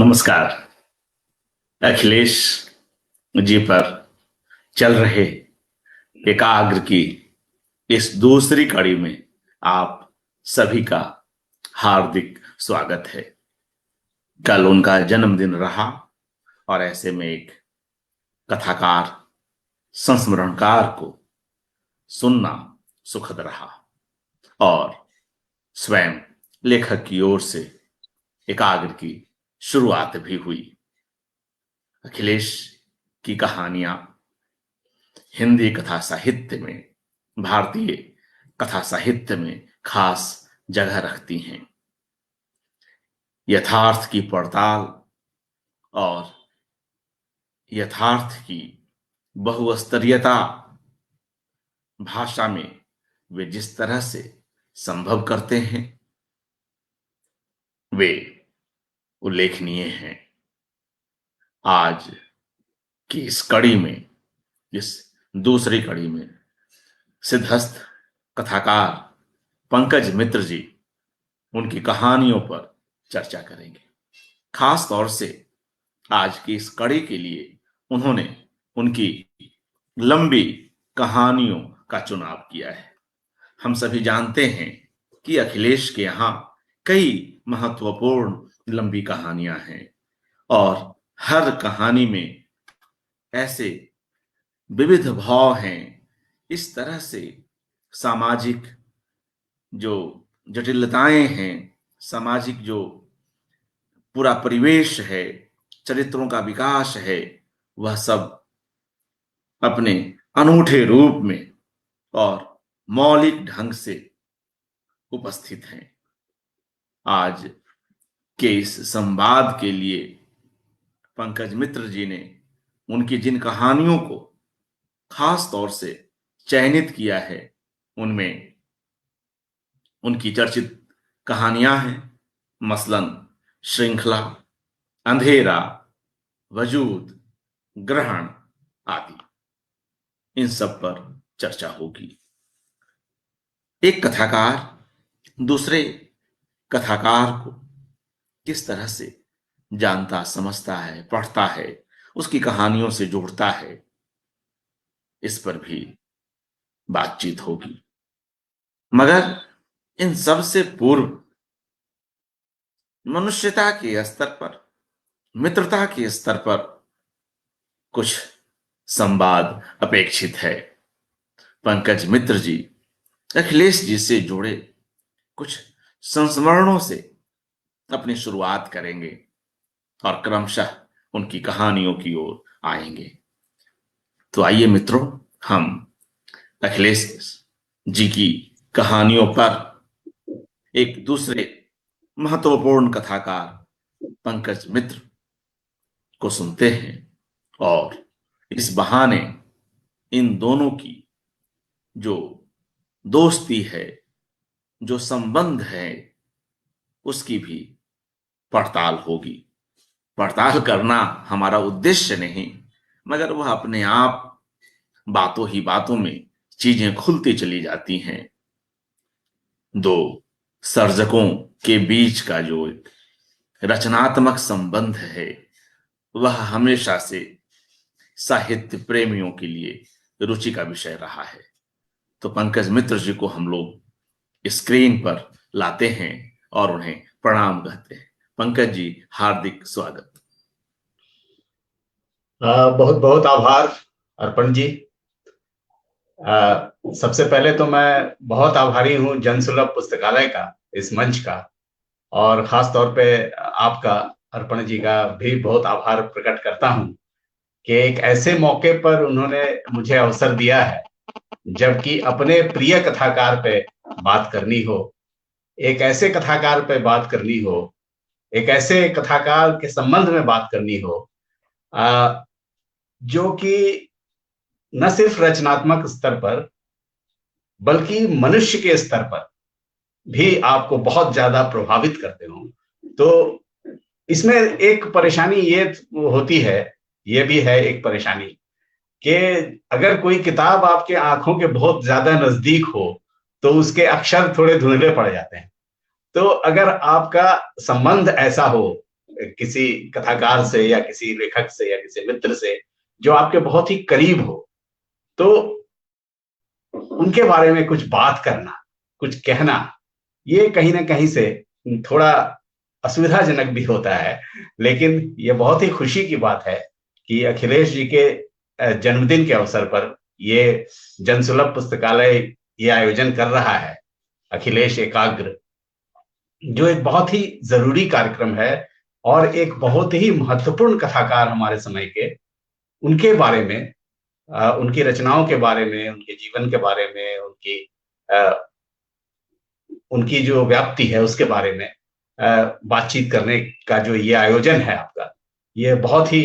नमस्कार। अखिलेश जी पर चल रहे एकाग्र की इस दूसरी कड़ी में आप सभी का हार्दिक स्वागत है। कल उनका जन्मदिन रहा और ऐसे में एक कथाकार संस्मरणकार को सुनना सुखद रहा और स्वयं लेखक की ओर से एकाग्र की शुरुआत भी हुई। अखिलेश की कहानियां हिंदी कथा साहित्य में, भारतीय कथा साहित्य में खास जगह रखती हैं। यथार्थ की पड़ताल और यथार्थ की बहुस्तरीयता भाषा में वे जिस तरह से संभव करते हैं वे उल्लेखनीय हैं। आज की इस कड़ी में, इस दूसरी कड़ी में सिद्धहस्त कथाकार पंकज मित्र जी उनकी कहानियों पर चर्चा करेंगे। खास तौर से आज की इस कड़ी के लिए उन्होंने उनकी लंबी कहानियों का चुनाव किया है। हम सभी जानते हैं कि अखिलेश के यहाँ कई महत्वपूर्ण लंबी कहानियां हैं और हर कहानी में ऐसे विविध भाव हैं। इस तरह से सामाजिक जो जटिलताएं हैं, सामाजिक जो पूरा परिवेश है, चरित्रों का विकास है, वह सब अपने अनूठे रूप में और मौलिक ढंग से उपस्थित हैं। आज के इस संवाद के लिए पंकज मित्र जी ने उनकी जिन कहानियों को खास तौर से चयनित किया है उनमें उनकी चर्चित कहानियां हैं, मसलन श्रृंखला, अंधेरा, वजूद, ग्रहण आदि। इन सब पर चर्चा होगी। एक कथाकार दूसरे कथाकार को किस तरह से जानता, समझता है, पढ़ता है, उसकी कहानियों से जोड़ता है, इस पर भी बातचीत होगी। मगर इन सब से पूर्व मनुष्यता के स्तर पर, मित्रता के स्तर पर कुछ संवाद अपेक्षित है। पंकज मित्र जी अखिलेश जी से जुड़े कुछ संस्मरणों से अपनी शुरुआत करेंगे और क्रमशः उनकी कहानियों की ओर आएंगे। तो आइए मित्रों, हम अखिलेश जी की कहानियों पर एक दूसरे महत्वपूर्ण कथाकार पंकज मित्र को सुनते हैं और इस बहाने इन दोनों की जो दोस्ती है, जो संबंध है, उसकी भी पड़ताल होगी। पड़ताल करना हमारा उद्देश्य नहीं, मगर वह अपने आप बातों ही बातों में चीजें खुलती चली जाती हैं। दो सर्जकों के बीच का जो एक रचनात्मक संबंध है वह हमेशा से साहित्य प्रेमियों के लिए रुचि का विषय रहा है। तो पंकज मित्र जी को हम लोग स्क्रीन पर लाते हैं और उन्हें प्रणाम कहते हैं। पंकज जी, हार्दिक स्वागत। बहुत बहुत आभार अर्पण जी। सबसे पहले तो मैं बहुत आभारी हूँ जनसुलभ पुस्तकालय का, इस मंच का, और खास तौर पे आपका, अर्पण जी का भी बहुत आभार प्रकट करता हूँ कि एक ऐसे मौके पर उन्होंने मुझे अवसर दिया है जबकि अपने प्रिय कथाकार पे बात करनी हो, एक ऐसे कथाकार पे बात करनी हो, एक ऐसे कथाकार के संबंध में बात करनी हो जो कि न सिर्फ रचनात्मक स्तर पर बल्कि मनुष्य के स्तर पर भी आपको बहुत ज्यादा प्रभावित करते हो। तो इसमें एक परेशानी ये होती है, ये भी है एक परेशानी कि अगर कोई किताब आपके आंखों के बहुत ज्यादा नजदीक हो तो उसके अक्षर थोड़े धुंधले पड़ जाते हैं। तो अगर आपका संबंध ऐसा हो किसी कथाकार से या किसी लेखक से या किसी मित्र से जो आपके बहुत ही करीब हो, तो उनके बारे में कुछ बात करना, कुछ कहना, ये कहीं ना कहीं से थोड़ा असुविधाजनक भी होता है। लेकिन ये बहुत ही खुशी की बात है कि अखिलेश जी के जन्मदिन के अवसर पर ये जनसुलभ पुस्तकालय ये आयोजन कर रहा है, अखिलेश एकाग्र, जो एक बहुत ही जरूरी कार्यक्रम है। और एक बहुत ही महत्वपूर्ण कथाकार हमारे समय के, उनके बारे में, उनकी रचनाओं के बारे में, उनके जीवन के बारे में, उनकी जो व्याप्ति है उसके बारे में बातचीत करने का जो ये आयोजन है आपका, ये बहुत ही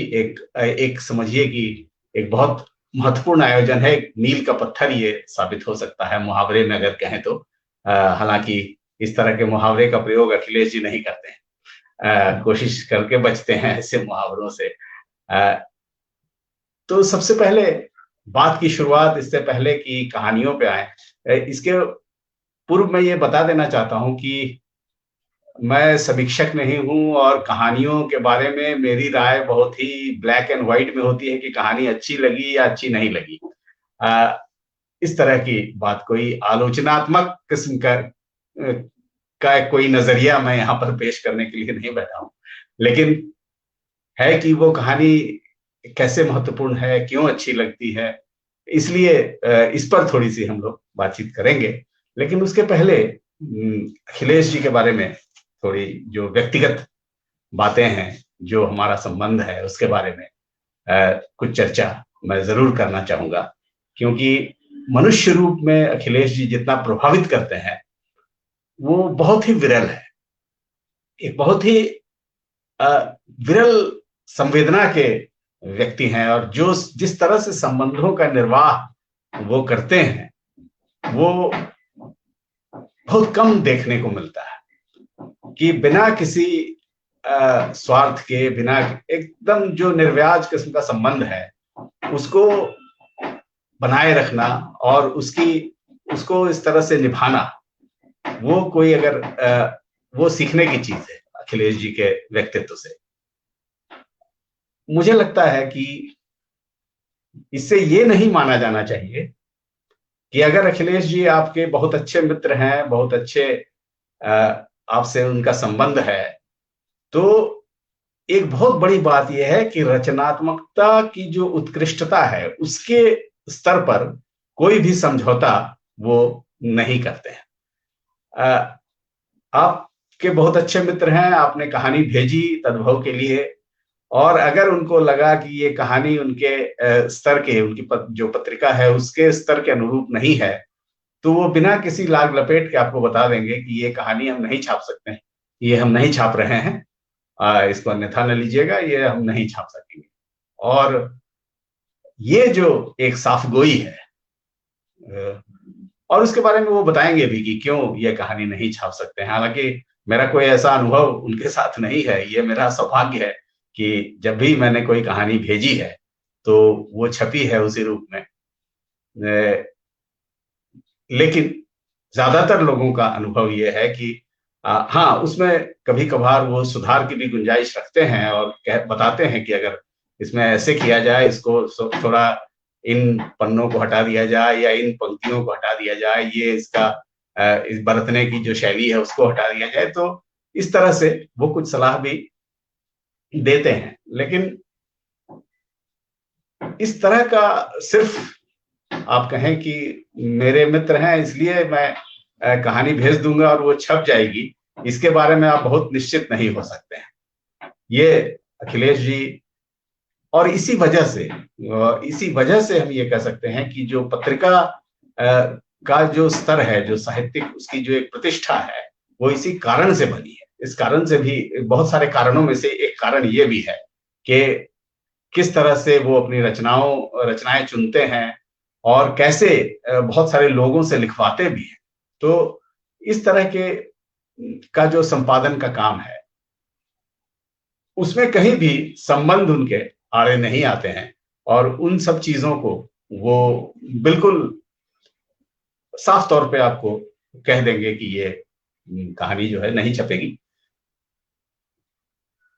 एक समझिए कि एक बहुत महत्वपूर्ण आयोजन है। मील का पत्थर ये साबित हो सकता है, मुहावरे में अगर कहें तो। हालांकि इस तरह के मुहावरे का प्रयोग अखिलेश जी नहीं करते हैं, कोशिश करके बचते हैं ऐसे मुहावरों से। तो सबसे पहले बात की शुरुआत, इससे पहले कि कहानियों पे आए, इसके पूर्व मैं ये बता देना चाहता हूं कि मैं समीक्षक नहीं हूं और कहानियों के बारे में मेरी राय बहुत ही ब्लैक एंड व्हाइट में होती है कि कहानी अच्छी लगी या अच्छी नहीं लगी। इस तरह की बात, कोई आलोचनात्मक किस्म का कोई नजरिया मैं यहाँ पर पेश करने के लिए नहीं बैठा हूं। लेकिन है कि वो कहानी कैसे महत्वपूर्ण है, क्यों अच्छी लगती है, इसलिए इस पर थोड़ी सी हम लोग बातचीत करेंगे। लेकिन उसके पहले अखिलेश जी के बारे में थोड़ी जो व्यक्तिगत बातें हैं, जो हमारा संबंध है, उसके बारे में कुछ चर्चा मैं जरूर करना चाहूंगा। क्योंकि मनुष्य रूप में अखिलेश जी जितना प्रभावित करते हैं वो बहुत ही विरल है। एक बहुत ही विरल संवेदना के व्यक्ति हैं, और जो जिस तरह से संबंधों का निर्वाह वो करते हैं वो बहुत कम देखने को मिलता है। कि बिना किसी स्वार्थ के, बिना, एकदम जो निर्व्याज किस्म का संबंध है उसको बनाए रखना और उसको इस तरह से निभाना, वो कोई अगर वो सीखने की चीज है अखिलेश जी के व्यक्तित्व से। मुझे लगता है कि इससे ये नहीं माना जाना चाहिए कि अगर अखिलेश जी आपके बहुत अच्छे मित्र हैं, बहुत अच्छे आपसे उनका संबंध है, तो एक बहुत बड़ी बात यह है कि रचनात्मकता की जो उत्कृष्टता है उसके स्तर पर कोई भी समझौता वो नहीं करते हैं। आपके बहुत अच्छे मित्र हैं, आपने कहानी भेजी तद्भव के लिए, और अगर उनको लगा कि ये कहानी उनके स्तर के, उनकी जो पत्रिका है उसके स्तर के अनुरूप नहीं है, तो वो बिना किसी लाग लपेट के आपको बता देंगे कि ये कहानी हम नहीं छाप सकते हैं, ये हम नहीं छाप रहे हैं, इसको अन्यथा न लीजिएगा, ये हम नहीं छाप सकेंगे। और ये जो एक साफगोई है, और उसके बारे में वो बताएंगे भी कि क्यों ये कहानी नहीं छाप सकते हैं। हालांकि मेरा कोई ऐसा अनुभव उनके साथ नहीं है, ये मेरा सौभाग्य है कि जब भी मैंने कोई कहानी भेजी है तो वो छपी है उसी रूप में। लेकिन ज्यादातर लोगों का अनुभव ये है कि हाँ, उसमें कभी कभार वो सुधार की भी गुंजाइश रखते हैं और बताते हैं कि अगर इसमें ऐसे किया जाए, इसको थोड़ा इन पन्नों को हटा दिया जाए या इन पंक्तियों को हटा दिया जाए, ये इसका इस बरतने की जो शैली है उसको हटा दिया जाए, तो इस तरह से वो कुछ सलाह भी देते हैं। लेकिन इस तरह का सिर्फ आप कहें कि मेरे मित्र हैं इसलिए मैं कहानी भेज दूंगा और वो छप जाएगी, इसके बारे में आप बहुत निश्चित नहीं हो सकते हैं। ये अखिलेश जी, और इसी वजह से हम ये कह सकते हैं कि जो पत्रिका का जो स्तर है, जो साहित्यिक उसकी जो एक प्रतिष्ठा है, वो इसी कारण से बनी है। इस कारण से भी, बहुत सारे कारणों में से एक कारण ये भी है कि किस तरह से वो अपनी रचनाएं चुनते हैं और कैसे बहुत सारे लोगों से लिखवाते भी हैं। तो इस तरह के का जो संपादन का काम है उसमें कहीं भी संबंध उनके आड़े नहीं आते हैं, और उन सब चीजों को वो बिल्कुल साफ तौर पे आपको कह देंगे कि ये कहानी जो है नहीं छपेगी।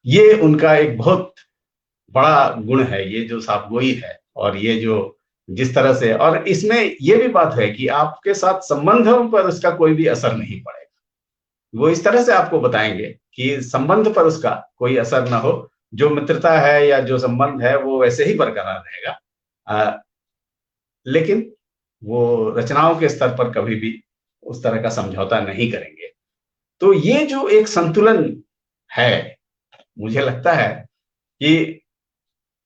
ये उनका एक बहुत बड़ा गुण है, ये जो साफगोई है, और ये जो जिस तरह से, और इसमें ये भी बात है कि आपके साथ संबंधों पर उसका कोई भी असर नहीं पड़ेगा। वो इस तरह से आपको बताएंगे कि संबंध पर उसका कोई असर ना हो, जो मित्रता है या जो संबंध है वो वैसे ही बरकरार रहेगा। लेकिन वो रचनाओं के स्तर पर कभी भी उस तरह का समझौता नहीं करेंगे। तो ये जो एक संतुलन है, मुझे लगता है कि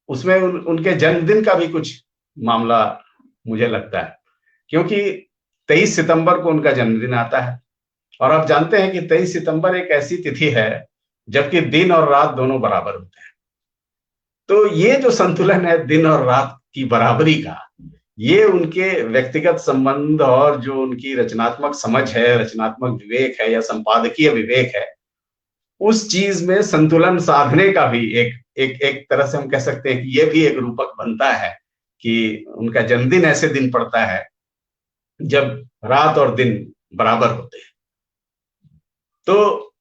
उसमें उनके जन्मदिन का भी कुछ मामला मुझे लगता है, क्योंकि 23 सितंबर को उनका जन्मदिन आता है, और आप जानते हैं कि 23 सितंबर एक ऐसी तिथि है जबकि दिन और रात दोनों बराबर होते हैं। तो ये जो संतुलन है दिन और रात की बराबरी का, ये उनके व्यक्तिगत संबंध और जो उनकी रचनात्मक समझ है, रचनात्मक विवेक है या संपादकीय विवेक है, उस चीज में संतुलन साधने का भी एक एक एक तरह से हम कह सकते हैं कि ये भी एक रूपक बनता है कि उनका जन्मदिन ऐसे दिन पड़ता है जब रात और दिन बराबर होते हैं। तो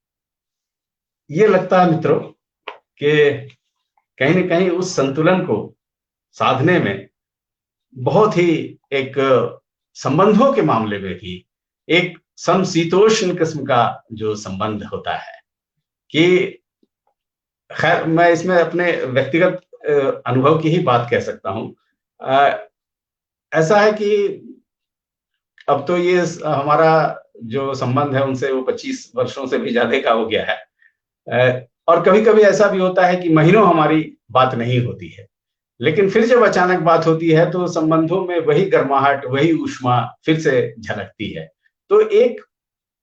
ये लगता है मित्रों कि कहीं न कहीं उस संतुलन को साधने में बहुत ही एक संबंधों के मामले में भी एक समशीतोष्ण किस्म का जो संबंध होता है, कि खैर मैं इसमें अपने व्यक्तिगत अनुभव की ही बात कह सकता हूँ। ऐसा है कि अब तो ये हमारा जो संबंध है उनसे वो 25 वर्षों से भी ज्यादा का हो गया है। और कभी-कभी ऐसा भी होता है कि महीनों हमारी बात नहीं होती है, लेकिन फिर जब अचानक बात होती है तो संबंधों में वही गर्माहट, वही ऊष्मा फिर से झलकती है। तो एक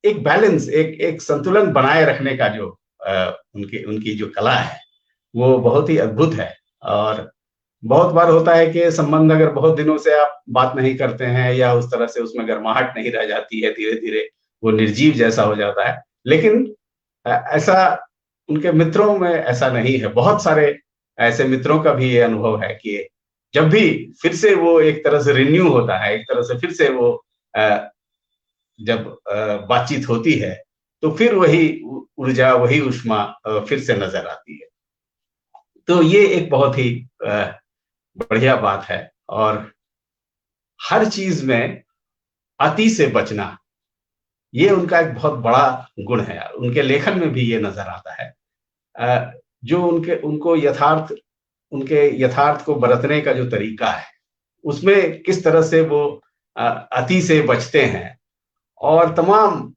एक बैलेंस, एक एक संतुलन बनाए रखने का जो उनकी उनकी जो कला है, वो बहुत ही अद्भुत है। और बहुत बार होता है कि संबंध अगर बहुत दिनों से आप बात नहीं करते हैं या उस तरह से उसमें गर्माहट नहीं रह जाती है, धीरे-धीरे वो निर्जीव जैसा हो जाता है। लेकिन ऐसा उनके मित्रों में ऐसा नहीं है। बहुत सारे ऐसे मित्रों का भी ये अनुभव है कि जब भी फिर से वो एक तरह से रिन्यू होता है, एक तरह से फिर से वो अ, जब बातचीत होती है, तो फिर वही ऊर्जा, वही ऊष्मा फिर से नज़र आती है। तो ये एक बहुत ही बढ़िया बात है। और हर चीज में अति से बचना, ये उनका एक बहुत बड़ा गुण है। उनके लेखन में भी ये नजर आता है। जो उनके उनको यथार्थ उनके यथार्थ को बरतने का जो तरीका है, उसमें किस तरह से वो अति से बचते हैं। और तमाम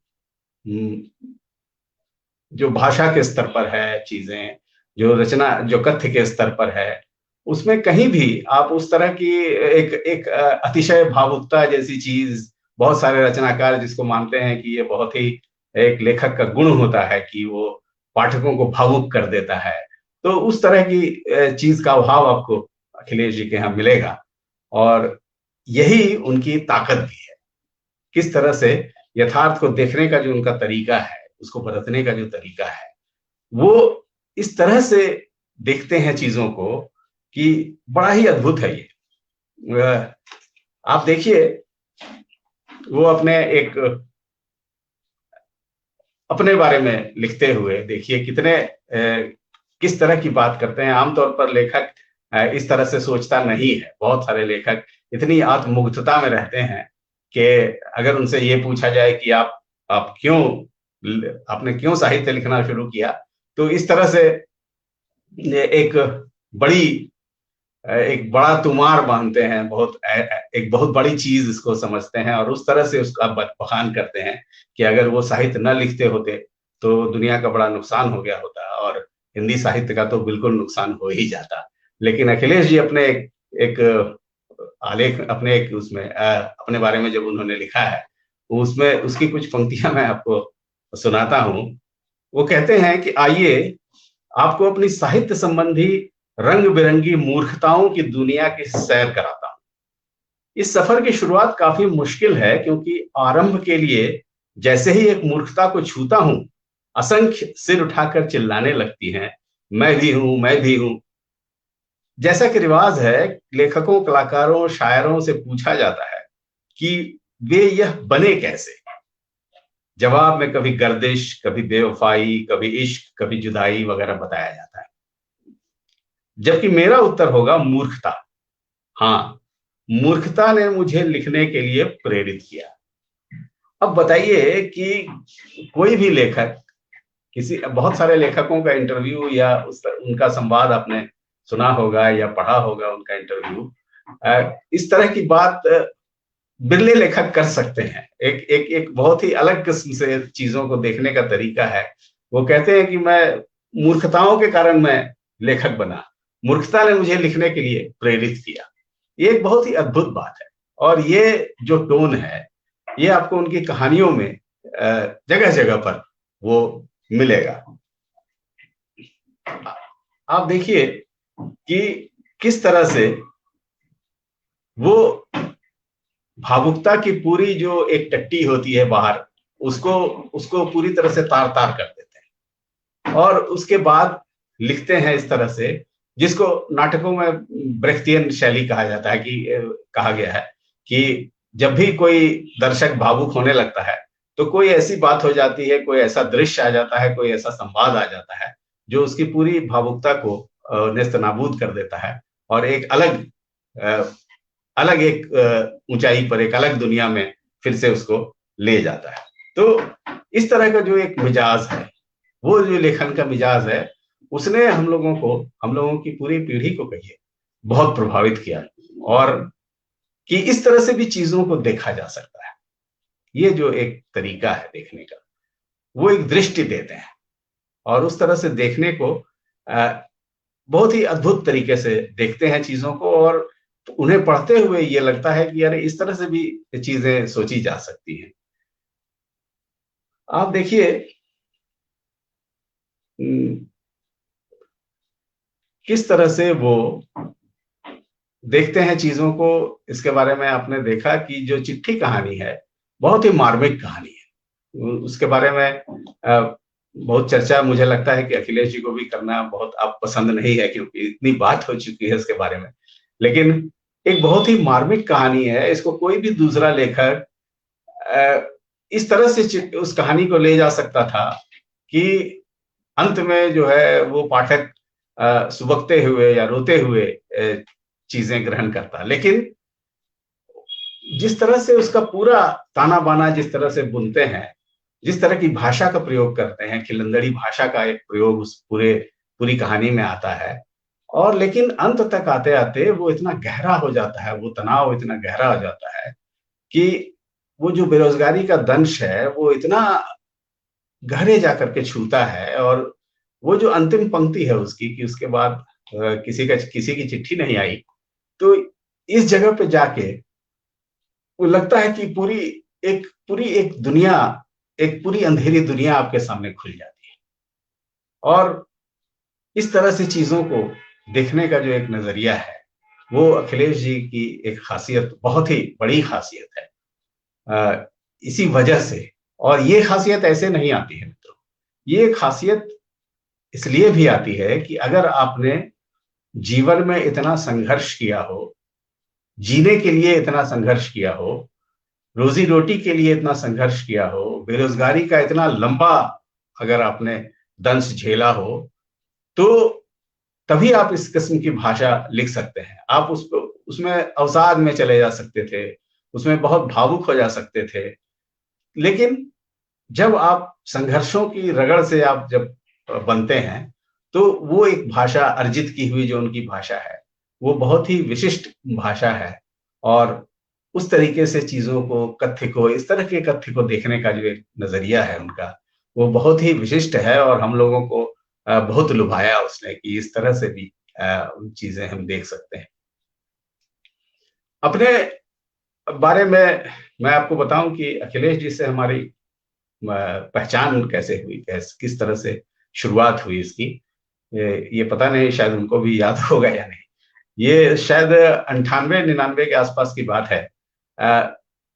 जो भाषा के स्तर पर है चीजें, जो रचना, जो कथ्य के स्तर पर है, उसमें कहीं भी आप उस तरह की एक एक अतिशय भावुकता जैसी चीज, बहुत सारे रचनाकार जिसको मानते हैं कि ये बहुत ही एक लेखक का गुण होता है कि वो पाठकों को भावुक कर देता है, तो उस तरह की चीज का अभाव आपको अखिलेश जी के यहाँ मिलेगा। और यही उनकी ताकत भी है, किस तरह से यथार्थ को देखने का जो उनका तरीका है, उसको बरतने का जो तरीका है, वो इस तरह से देखते हैं चीजों को कि बड़ा ही अद्भुत है ये। आप देखिए, वो अपने बारे में लिखते हुए देखिए कितने किस तरह की बात करते हैं। आमतौर पर लेखक इस तरह से सोचता नहीं है। बहुत सारे लेखक इतनी आत्ममुग्धता में रहते हैं कि अगर उनसे ये पूछा जाए कि आप क्यों आपने क्यों साहित्य लिखना शुरू किया, तो इस तरह से एक बड़ी एक बड़ा तुमार बांधते हैं, एक बहुत बड़ी चीज इसको समझते हैं, और उस तरह से उसका बखान करते हैं कि अगर वो साहित्य न लिखते होते तो दुनिया का बड़ा नुकसान हो गया होता, और हिंदी साहित्य का तो बिल्कुल नुकसान हो ही जाता। लेकिन अखिलेश जी अपने एक आलेख, अपने एक उसमें अपने बारे में जब उन्होंने लिखा है, उसमें उसकी कुछ पंक्तियां मैं आपको सुनाता हूँ। वो कहते हैं कि आइए आपको अपनी साहित्य संबंधी रंग बिरंगी मूर्खताओं की दुनिया की सैर कराता हूं। इस सफर की शुरुआत काफी मुश्किल है, क्योंकि आरंभ के लिए जैसे ही एक मूर्खता को छूता हूं, असंख्य सिर उठाकर चिल्लाने लगती हैं, मैं भी हूं, मैं भी हूं। जैसा कि रिवाज है, लेखकों, कलाकारों, शायरों से पूछा जाता है कि वे यह बने कैसे। जवाब में कभी गर्दिश, कभी बेवफाई, कभी इश्क, कभी जुदाई वगैरह बताया जाता है, जबकि मेरा उत्तर होगा मूर्खता। हाँ, मूर्खता ने मुझे लिखने के लिए प्रेरित किया। अब बताइए कि कोई भी लेखक, किसी बहुत सारे लेखकों का इंटरव्यू या उनका संवाद आपने सुना होगा या पढ़ा होगा उनका इंटरव्यू। इस तरह की बात बिरले लेखक कर सकते हैं। एक बहुत ही अलग किस्म से चीजों को देखने का तरीका है। वो कहते हैं कि मैं मूर्खताओं के कारण मैं लेखक बना, मूर्खता ने मुझे लिखने के लिए प्रेरित किया। ये एक बहुत ही अद्भुत बात है, और ये जो टोन है ये आपको उनकी कहानियों में जगह जगह पर वो मिलेगा। आप देखिए कि किस तरह से वो भावुकता की पूरी जो एक टट्टी होती है बाहर, उसको उसको पूरी तरह से तार तार कर देते हैं, और उसके बाद लिखते हैं इस तरह से, जिसको नाटकों में ब्रेख्तियन शैली कहा जाता है, कि कहा गया है कि जब भी कोई दर्शक भावुक होने लगता है तो कोई ऐसी बात हो जाती है, कोई ऐसा दृश्य आ जाता है, कोई ऐसा संवाद आ जाता है जो उसकी पूरी भावुकता को नेस्त नाबूद कर देता है, और एक अलग अलग एक ऊंचाई पर, एक अलग दुनिया में फिर से उसको ले जाता है। तो इस तरह का जो एक मिजाज है, वो जो लेखन का मिजाज है, उसने हम लोगों की पूरी पीढ़ी को कहिए बहुत प्रभावित किया, और कि इस तरह से भी चीजों को देखा जा सकता है। ये जो एक तरीका है देखने का, वो एक दृष्टि देते हैं, और उस तरह से देखने को बहुत ही अद्भुत तरीके से देखते हैं चीजों को, और उन्हें पढ़ते हुए ये लगता है कि अरे इस तरह से भी चीजें सोची जा सकती हैं। आप देखिए किस तरह से वो देखते हैं चीजों को। इसके बारे में आपने देखा कि जो चिट्ठी कहानी है बहुत ही मार्मिक कहानी है। उसके बारे में बहुत चर्चा मुझे लगता है कि अखिलेश जी को भी करना बहुत अब पसंद नहीं है, क्योंकि इतनी बात हो चुकी है इसके बारे में। लेकिन एक बहुत ही मार्मिक कहानी है, इसको कोई भी दूसरा लेखक इस तरह से उस कहानी को ले जा सकता था कि अंत में जो है वो पाठक सुबकते हुए या रोते हुए चीजें ग्रहण करता। लेकिन जिस तरह से उसका पूरा ताना बाना जिस तरह से बुनते हैं, जिस तरह की भाषा का प्रयोग करते हैं, खिलंदड़ी भाषा का एक प्रयोग उस पूरी कहानी में आता है, और लेकिन अंत तक आते आते वो इतना गहरा हो जाता है, वो तनाव इतना गहरा हो जाता है कि वो जो बेरोजगारी का दंश है वो इतना गहरे जाकर के छूता है। और वो जो अंतिम पंक्ति है उसकी, कि उसके बाद किसी की चिट्ठी नहीं आई, तो इस जगह पे जाके वो लगता है कि पूरी एक दुनिया, एक पूरी अंधेरी दुनिया आपके सामने खुल जाती है। और इस तरह से चीजों को देखने का जो एक नजरिया है, वो अखिलेश जी की एक खासियत, बहुत ही बड़ी खासियत है। इसी वजह से, और ये खासियत ऐसे नहीं आती है मित्रों, ये खासियत इसलिए भी आती है कि अगर आपने जीवन में इतना संघर्ष किया हो, जीने के लिए इतना संघर्ष किया हो, रोजी रोटी के लिए इतना संघर्ष किया हो, बेरोजगारी का इतना लंबा अगर आपने दंश झेला हो, तो तभी आप इस किस्म की भाषा लिख सकते हैं। आप उसको उसमें अवसाद में चले जा सकते थे, उसमें बहुत भावुक हो जा सकते थे। लेकिन जब आप संघर्षों की रगड़ से आप जब बनते हैं, तो वो एक भाषा अर्जित की हुई जो उनकी भाषा है, वो बहुत ही विशिष्ट भाषा है। और उस तरीके से चीजों को, कथ्य को, इस तरह के कथ्य को देखने का जो एक नजरिया है उनका, वो बहुत ही विशिष्ट है, और हम लोगों को बहुत लुभाया उसने कि इस तरह से भी चीजें हम देख सकते हैं। अपने बारे में मैं आपको बताऊं कि अखिलेश जी से हमारी पहचान कैसे हुई, किस तरह से शुरुआत हुई इसकी, ये पता नहीं, शायद उनको भी याद होगा या नहीं। ये शायद 98-99 के आसपास की बात है।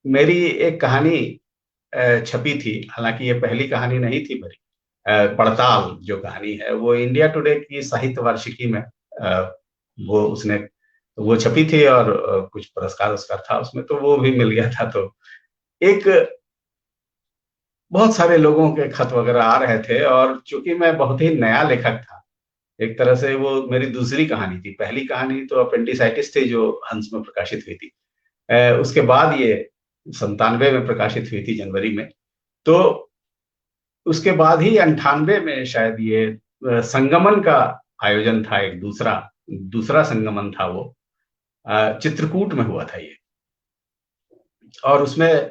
मेरी एक कहानी छपी थी, हालांकि ये पहली कहानी नहीं थी मेरी। पड़ताल जो कहानी है वो इंडिया टुडे की साहित्य वार्षिकी में वो छपी थी, और कुछ पुरस्कार उसका था उसमें, तो वो भी मिल गया था। तो एक बहुत सारे लोगों के खत वगैरह आ रहे थे, और चूंकि मैं बहुत ही नया लेखक था, एक तरह से वो मेरी दूसरी कहानी थी। पहली कहानी तो अपेंडिसाइटिस थी जो हंस में प्रकाशित हुई थी। उसके बाद ये 97 में प्रकाशित हुई थी, जनवरी में। तो उसके बाद ही 98 में शायद ये संगमन का आयोजन था, एक दूसरा दूसरा संगमन था वो, चित्रकूट में हुआ था ये। और उसमें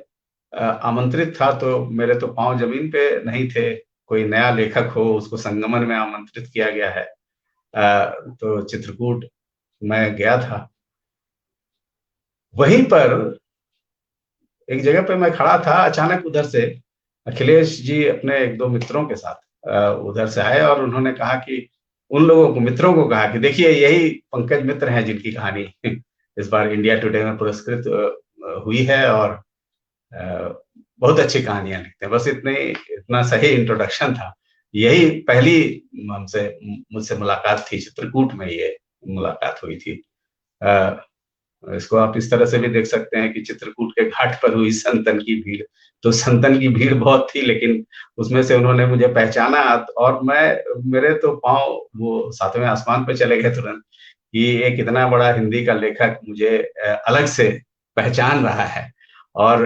आमंत्रित था, तो मेरे तो पांव जमीन पे नहीं थे, कोई नया लेखक हो उसको संगमन में आमंत्रित किया गया है। तो चित्रकूट मैं गया था। वहीं पर एक जगह पे मैं खड़ा था, अचानक उधर से अखिलेश जी अपने एक दो मित्रों के साथ उधर से आए, और उन्होंने कहा कि उन लोगों को, मित्रों को कहा कि देखिए यही पंकज मित्र हैं जिनकी कहानी इस बार इंडिया टुडे में पुरस्कृत हुई है, और बहुत अच्छी कहानियां लिखते हैं। बस इतने, इतना सही इंट्रोडक्शन था। यही पहली हमसे मुझसे मुलाकात थी, चित्रकूट में ये मुलाकात हुई थी। इसको आप इस तरह से भी देख सकते हैं कि चित्रकूट के घाट पर हुई संतन की भीड़। तो संतन की भीड़ बहुत थी, लेकिन उसमें से उन्होंने मुझे पहचाना, और मेरे तो पांव वो सातवें आसमान पे चले गए तुरंत, कि एक इतना बड़ा हिंदी का लेखक मुझे अलग से पहचान रहा है, और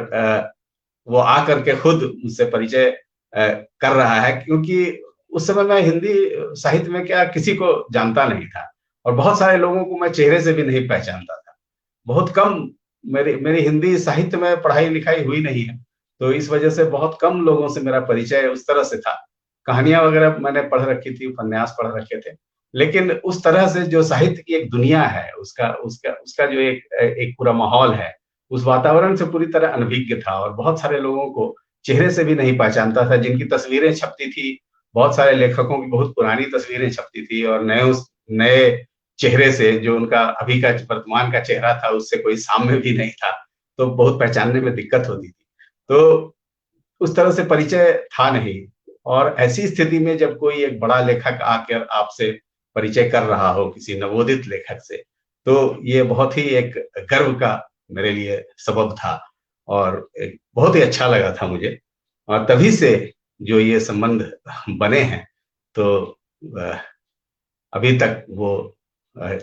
वो आकर के खुद मुझसे परिचय कर रहा है। क्योंकि उस समय मैं हिंदी साहित्य में क्या किसी को जानता नहीं था, और बहुत सारे लोगों को मैं चेहरे से भी नहीं पहचानता था। बहुत कम, मेरी मेरी हिंदी साहित्य में पढ़ाई लिखाई हुई नहीं है, तो इस वजह से बहुत कम लोगों से मेरा परिचय उस तरह से था। कहानियां वगैरह मैंने पढ़ रखी थी, उपन्यास पढ़ रखे थे, लेकिन उस तरह से जो साहित्य की एक दुनिया है, उसका उसका उसका जो एक एक पूरा माहौल है, उस वातावरण से पूरी तरह अनभिज्ञ था, और बहुत सारे लोगों को चेहरे से भी नहीं पहचानता था। जिनकी तस्वीरें छपती थी, बहुत सारे लेखकों की बहुत पुरानी तस्वीरें छपती थी, और नए चेहरे से, जो उनका अभी का वर्तमान का चेहरा था, उससे कोई साम्य भी नहीं था, तो बहुत पहचानने में दिक्कत होती थी। तो उस तरह से परिचय था नहीं। और ऐसी स्थिति में जब कोई एक बड़ा लेखक आकर आपसे परिचय कर रहा हो किसी नवोदित लेखक से, तो ये बहुत ही एक गर्व का मेरे लिए सबब था, और एक बहुत ही अच्छा लगा था मुझे। और तभी से जो ये संबंध बने हैं, तो अ, अभी तक वो अ,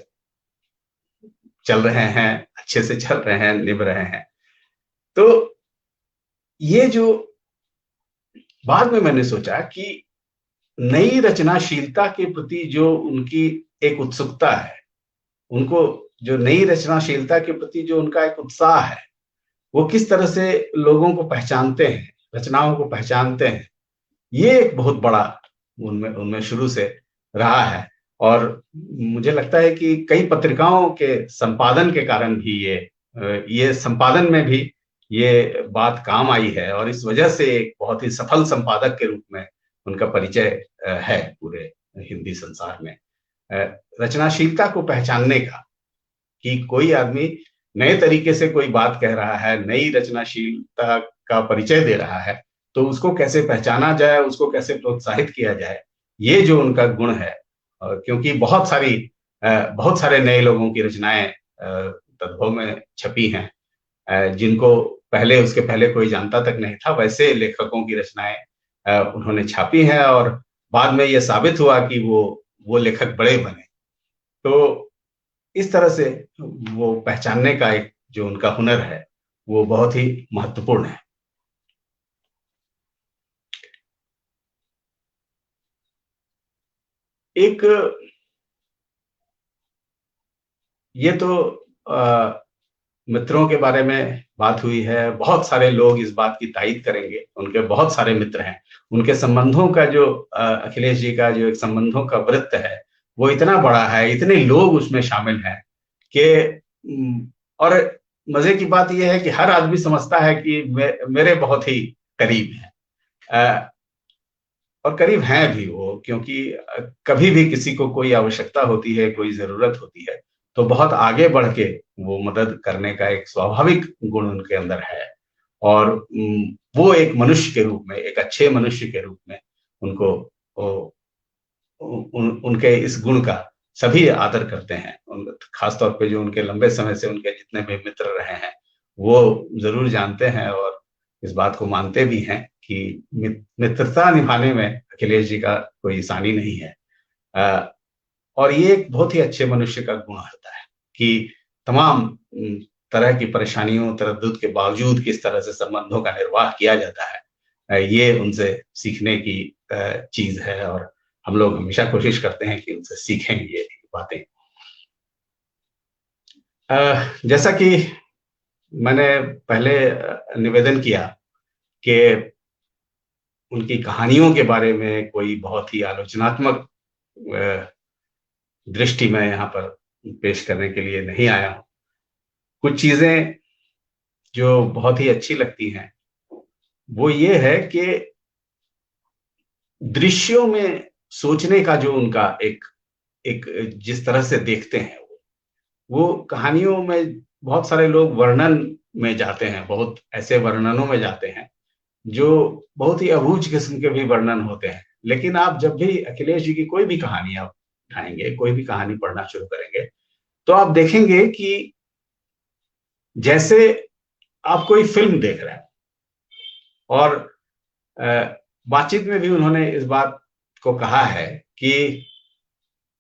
चल रहे हैं, अच्छे से चल रहे हैं, निभ रहे हैं। तो ये जो बाद में मैंने सोचा कि नई रचनाशीलता के प्रति जो उनकी एक उत्सुकता है, उनको जो नई रचनाशीलता के प्रति जो उनका एक उत्साह है, वो किस तरह से लोगों को पहचानते हैं, रचनाओं को पहचानते हैं, ये एक बहुत बड़ा उनमें उनमें शुरू से रहा है। और मुझे लगता है कि कई पत्रिकाओं के संपादन के कारण भी ये संपादन में भी ये बात काम आई है, और इस वजह से एक बहुत ही सफल संपादक के रूप में उनका परिचय है पूरे हिंदी संसार में। रचनाशीलता को पहचानने का, कि कोई आदमी नए तरीके से कोई बात कह रहा है, नई रचनाशीलता का परिचय दे रहा है, तो उसको कैसे पहचाना जाए, उसको कैसे प्रोत्साहित किया जाए, ये जो उनका गुण है। क्योंकि बहुत सारे नए लोगों की रचनाएं तद्भव में छपी हैं, जिनको पहले, उसके पहले कोई जानता तक नहीं था, वैसे लेखकों की रचनाएं उन्होंने छापी हैं, और बाद में ये साबित हुआ कि वो लेखक बड़े बने। तो इस तरह से वो पहचानने का एक जो उनका हुनर है, वो बहुत ही महत्वपूर्ण है। एक ये तो मित्रों के बारे में बात हुई है। बहुत सारे लोग इस बात की तायीद करेंगे, उनके बहुत सारे मित्र हैं। उनके संबंधों का जो अखिलेश जी का जो एक संबंधों का वृत्त है, वो इतना बड़ा है, इतने लोग उसमें शामिल हैं कि और मजे की बात यह है कि हर आदमी समझता है कि मेरे बहुत ही करीब हैं, और करीब हैं भी वो, क्योंकि कभी भी किसी को कोई आवश्यकता होती है, कोई जरूरत होती है, तो बहुत आगे बढ़ के वो मदद करने का एक स्वाभाविक गुण उनके अंदर है। और वो एक मनुष्य के रूप में, एक अच्छे मनुष्य के रूप में उनको उनके इस गुण का सभी आदर करते हैं। खासतौर पे जो उनके लंबे समय से उनके जितने भी मित्र रहे हैं, वो जरूर जानते हैं और इस बात को मानते भी हैं कि मित्रता निभाने में अखिलेश जी का कोई सानी नहीं है। और ये एक बहुत ही अच्छे मनुष्य का गुण होता है कि तमाम तरह की परेशानियों, तरद्दुद के बावजूद किस तरह से संबंधों का निर्वाह किया जाता है। ये उनसे सीखने की चीज है, और हम लोग हमेशा कोशिश करते हैं कि उनसे सीखें ये बातें। जैसा कि मैंने पहले निवेदन किया कि उनकी कहानियों के बारे में कोई बहुत ही आलोचनात्मक दृष्टि मैं यहाँ पर पेश करने के लिए नहीं आया हूँ। कुछ चीजें जो बहुत ही अच्छी लगती हैं वो ये है कि दृश्यों में सोचने का जो उनका एक एक जिस तरह से देखते हैं वो कहानियों में बहुत सारे लोग वर्णन में जाते हैं, बहुत ऐसे वर्णनों में जाते हैं जो बहुत ही अबूझ किस्म के भी वर्णन होते हैं। लेकिन आप जब भी अखिलेश जी की कोई भी कहानी आप उठाएंगे, कोई भी कहानी पढ़ना शुरू करेंगे, तो आप देखेंगे कि जैसे आप कोई फिल्म देख रहे हैं। और बातचीत में भी उन्होंने इस बात को कहा है कि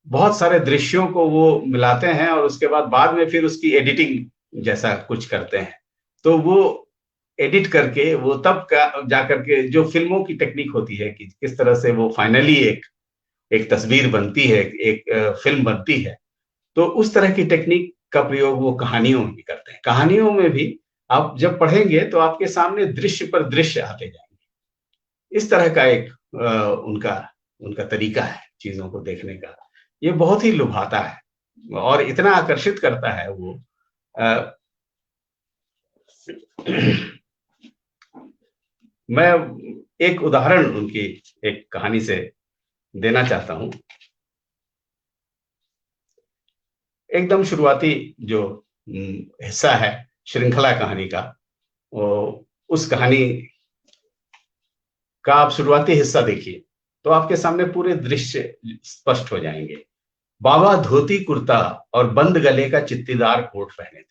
बहुत सारे दृश्यों को वो मिलाते हैं और उसके बाद में फिर उसकी एडिटिंग जैसा कुछ करते हैं। तो वो एडिट करके वो तब जाकर के जो फिल्मों की टेक्निक होती है कि किस तरह से वो फाइनली एक तस्वीर बनती है, एक फिल्म बनती है, तो उस तरह की टेक्निक का प्रयोग वो कहानियों में भी करते हैं। कहानियों में भी आप जब पढ़ेंगे तो आपके सामने दृश्य पर दृश्य आते जाएंगे। इस तरह का एक उनका उनका तरीका है चीजों को देखने का। ये बहुत ही लुभाता है और इतना आकर्षित करता है वो। मैं एक उदाहरण उनकी एक कहानी से देना चाहता हूं। एकदम शुरुआती जो हिस्सा है श्रृंखला कहानी का, वो उस कहानी का आप शुरुआती हिस्सा देखिए तो आपके सामने पूरे दृश्य स्पष्ट हो जाएंगे। बाबा धोती कुर्ता और बंद गले का चित्तीदार कोट पहने थे।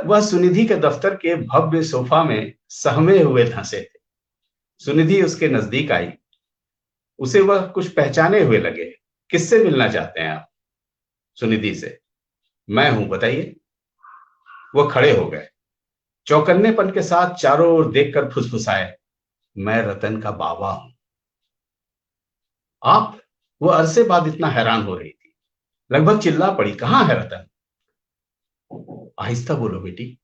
वह सुनिधि के दफ्तर के भव्य सोफा में सहमे हुए धंसे थे। सुनिधि उसके नजदीक आई। उसे वह कुछ पहचाने हुए लगे। किससे मिलना चाहते हैं आप? सुनिधि से। मैं हूं, बताइए। वो खड़े हो गए। चौकन्नेपन के साथ चारों ओर देखकर फुसफुसाए, मैं रतन का बाबा हूं। आप? वो अरसे बाद इतना हैरान हो रही थी, लगभग चिल्ला पड़ी, कहां है रतन? आहिस्ता बोलो बेटी,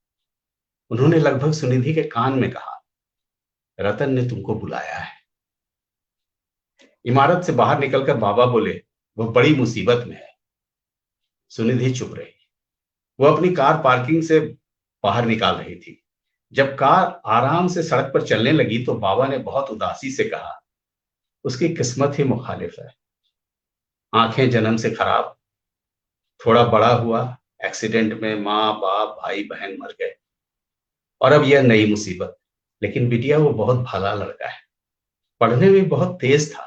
उन्होंने लगभग सुनिधि के कान में कहा। रतन ने तुमको बुलाया है। इमारत से बाहर निकलकर बाबा बोले, वह बड़ी मुसीबत में है। सुनिधि चुप रही। वो अपनी कार पार्किंग से बाहर निकाल रही थी। जब कार आराम से सड़क पर चलने लगी तो बाबा ने बहुत उदासी से कहा, उसकी किस्मत ही मुखालिफ है। आंखें जन्म से खराब, थोड़ा बड़ा हुआ, एक्सीडेंट में माँ बाप भाई बहन मर गए, और अब यह नई मुसीबत। लेकिन बिटिया वो बहुत भला लड़का है, पढ़ने में बहुत तेज था,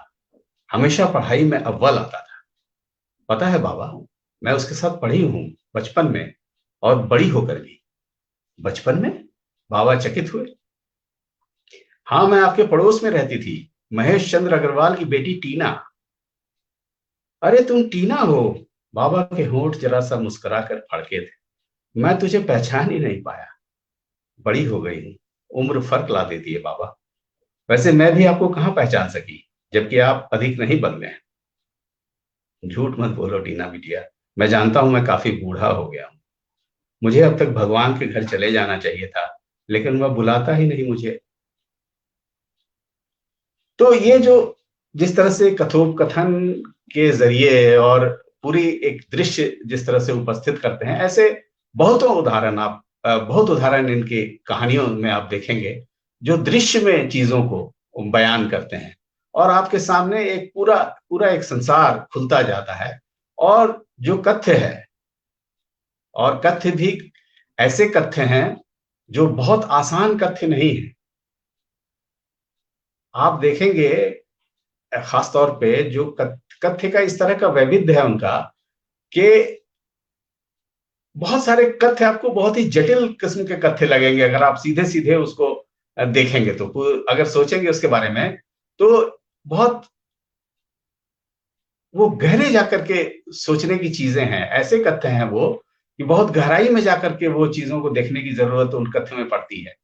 हमेशा पढ़ाई में अव्वल आता था। पता है बाबा, मैं उसके साथ पढ़ी हूं बचपन में और बड़ी होकर भी। बचपन में? बाबा चकित हुए। हाँ, मैं आपके पड़ोस में रहती थी, महेश चंद्र अग्रवाल की बेटी टीना। अरे तुम टीना हो? बाबा के होंठ जरा सा मुस्कुराकर फड़के थे। मैं तुझे पहचान ही नहीं पाया। बड़ी हो गई हूं, उम्र फर्क ला देती है बाबा। वैसे मैं भी आपको कहाँ पहचान सकी, जबकि आप अधिक नहीं बदले हैं। झूठ मत बोलो टीना बिटिया, मैं जानता हूं मैं काफी बूढ़ा हो गया हूं। मुझे अब तक भगवान के घर चले जाना चाहिए था, लेकिन वह बुलाता ही नहीं मुझे। तो ये जो जिस तरह से कथोपकथन के जरिए और पूरी एक दृश्य जिस तरह से उपस्थित करते हैं, ऐसे बहुतों उदाहरण आप बहुत उदाहरण इनकी कहानियों में आप देखेंगे जो दृश्य में चीजों को बयान करते हैं, और आपके सामने एक पूरा पूरा एक संसार खुलता जाता है। और जो कथ्य है, और कथ्य भी ऐसे कथ्य हैं जो बहुत आसान कथ्य नहीं है। आप देखेंगे खासतौर पे जो कथ्य का इस तरह का वैविध्य है उनका, कि बहुत सारे कथ्य आपको बहुत ही जटिल किस्म के कथ्य लगेंगे अगर आप सीधे सीधे उसको देखेंगे तो, अगर सोचेंगे उसके बारे में, तो बहुत वो गहरे जाकर के सोचने की चीजें हैं, ऐसे कथ्य हैं वो कि बहुत गहराई में जाकर के वो चीजों को देखने की जरूरत उन कथ्य में पड़ती है।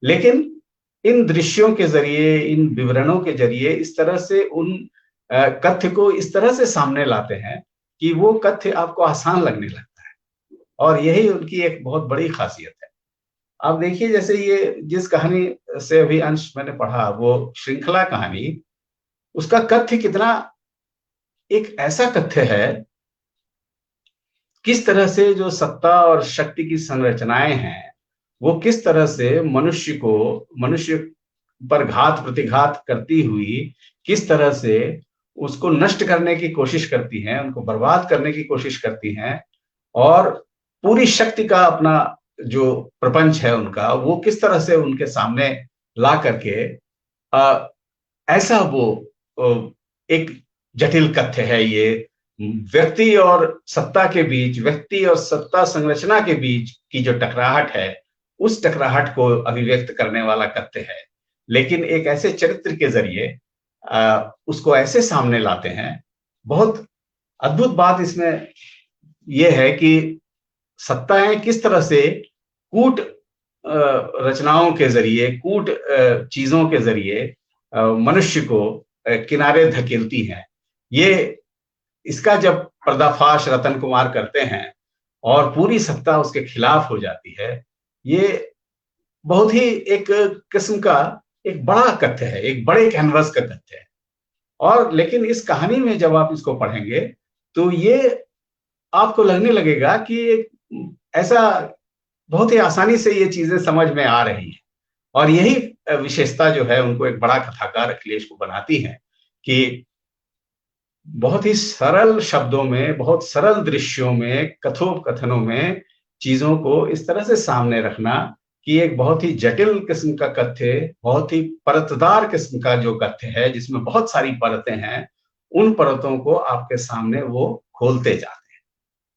लेकिन इन दृश्यों के जरिए, इन विवरणों के जरिए इस तरह से उन कथ्य को इस तरह से सामने लाते हैं कि वो कथ्य आपको आसान लगने लगता है, और यही उनकी एक बहुत बड़ी खासियत है। आप देखिए, जैसे ये जिस कहानी से अभी अंश मैंने पढ़ा, वो श्रृंखला कहानी, उसका कथ्य कितना एक ऐसा कथ्य है, किस तरह से जो सत्ता और शक्ति की संरचनाएं हैं, वो किस तरह से मनुष्य पर घात प्रतिघात करती हुई किस तरह से उसको नष्ट करने की कोशिश करती हैं, उनको बर्बाद करने की कोशिश करती हैं, और पूरी शक्ति का अपना जो प्रपंच है उनका, वो किस तरह से उनके सामने ला करके अ, ऐसा वो एक जटिल कथ्य है ये, व्यक्ति और सत्ता के बीच, व्यक्ति और सत्ता संरचना के बीच की जो टकराहट है, उस टकराहट को अभिव्यक्त करने वाला कथ्य है। लेकिन एक ऐसे चरित्र के जरिए उसको ऐसे सामने लाते हैं। बहुत अद्भुत बात इसमें यह है कि सत्ताएं किस तरह से कूट रचनाओं के जरिए, कूट चीजों के जरिए मनुष्य को किनारे धकेलती हैं। ये इसका जब पर्दाफाश रतन कुमार करते हैं और पूरी सत्ता उसके खिलाफ हो जाती है, ये बहुत ही एक किस्म का एक बड़ा कथ्य है, एक बड़े कैनवस का कथ्य है। और लेकिन इस कहानी में जब आप इसको पढ़ेंगे, तो ये आपको लगने लगेगा कि ऐसा बहुत ही आसानी से ये चीजें समझ में आ रही हैं। और यही विशेषता जो है उनको एक बड़ा कथाकार अखिलेश को बनाती है कि बहुत ही सरल शब्दों में, बहुत सरल दृश्यों में, कथोपकथनों में चीजों को इस तरह से सामने रखना कि एक बहुत ही जटिल किस्म का कथ्य, बहुत ही परतदार किस्म का जो कथ्य है, जिसमें बहुत सारी परतें हैं, उन परतों को आपके सामने वो खोलते जाते हैं।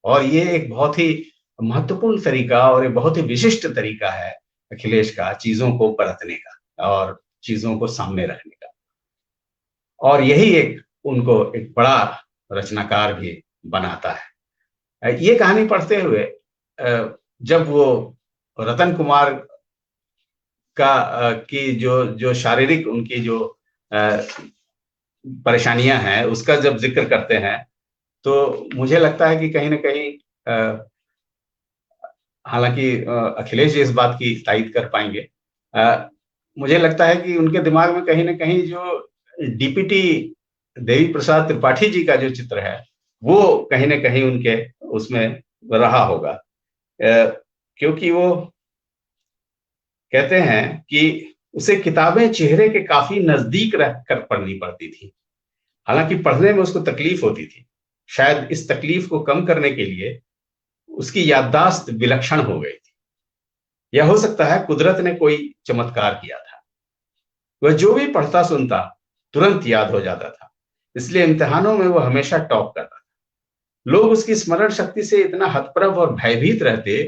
और ये एक बहुत ही महत्वपूर्ण तरीका और एक बहुत ही विशिष्ट तरीका है अखिलेश का चीजों को परतने का और चीजों को सामने रखने का। और यही एक उनको एक बड़ा रचनाकार भी बनाता है। ये कहानी पढ़ते हुए जब वो रतन कुमार की जो जो शारीरिक उनकी जो परेशानियां हैं उसका जब जिक्र करते हैं, तो मुझे लगता है कि कहीं ना कहीं हालांकि अखिलेश जी इस बात की तायद कर पाएंगे, मुझे लगता है कि उनके दिमाग में कहीं ना कहीं जो डीपीटी देवी प्रसाद त्रिपाठी जी का जो चित्र है, वो कहीं ना कहीं उनके उसमें रहा होगा। क्योंकि वो कहते हैं कि उसे किताबें चेहरे के काफी नजदीक रखकर पढ़नी पड़ती थी। हालांकि पढ़ने में उसको तकलीफ होती थी। शायद इस तकलीफ को कम करने के लिए उसकी याददाश्त विलक्षण हो गई थी, या हो सकता है कुदरत ने कोई चमत्कार किया था। वह जो भी पढ़ता सुनता तुरंत याद हो जाता था, इसलिए इम्तिहानों में वह हमेशा टॉप करता था। लोग उसकी स्मरण शक्ति से इतना हतप्रभ और भयभीत रहते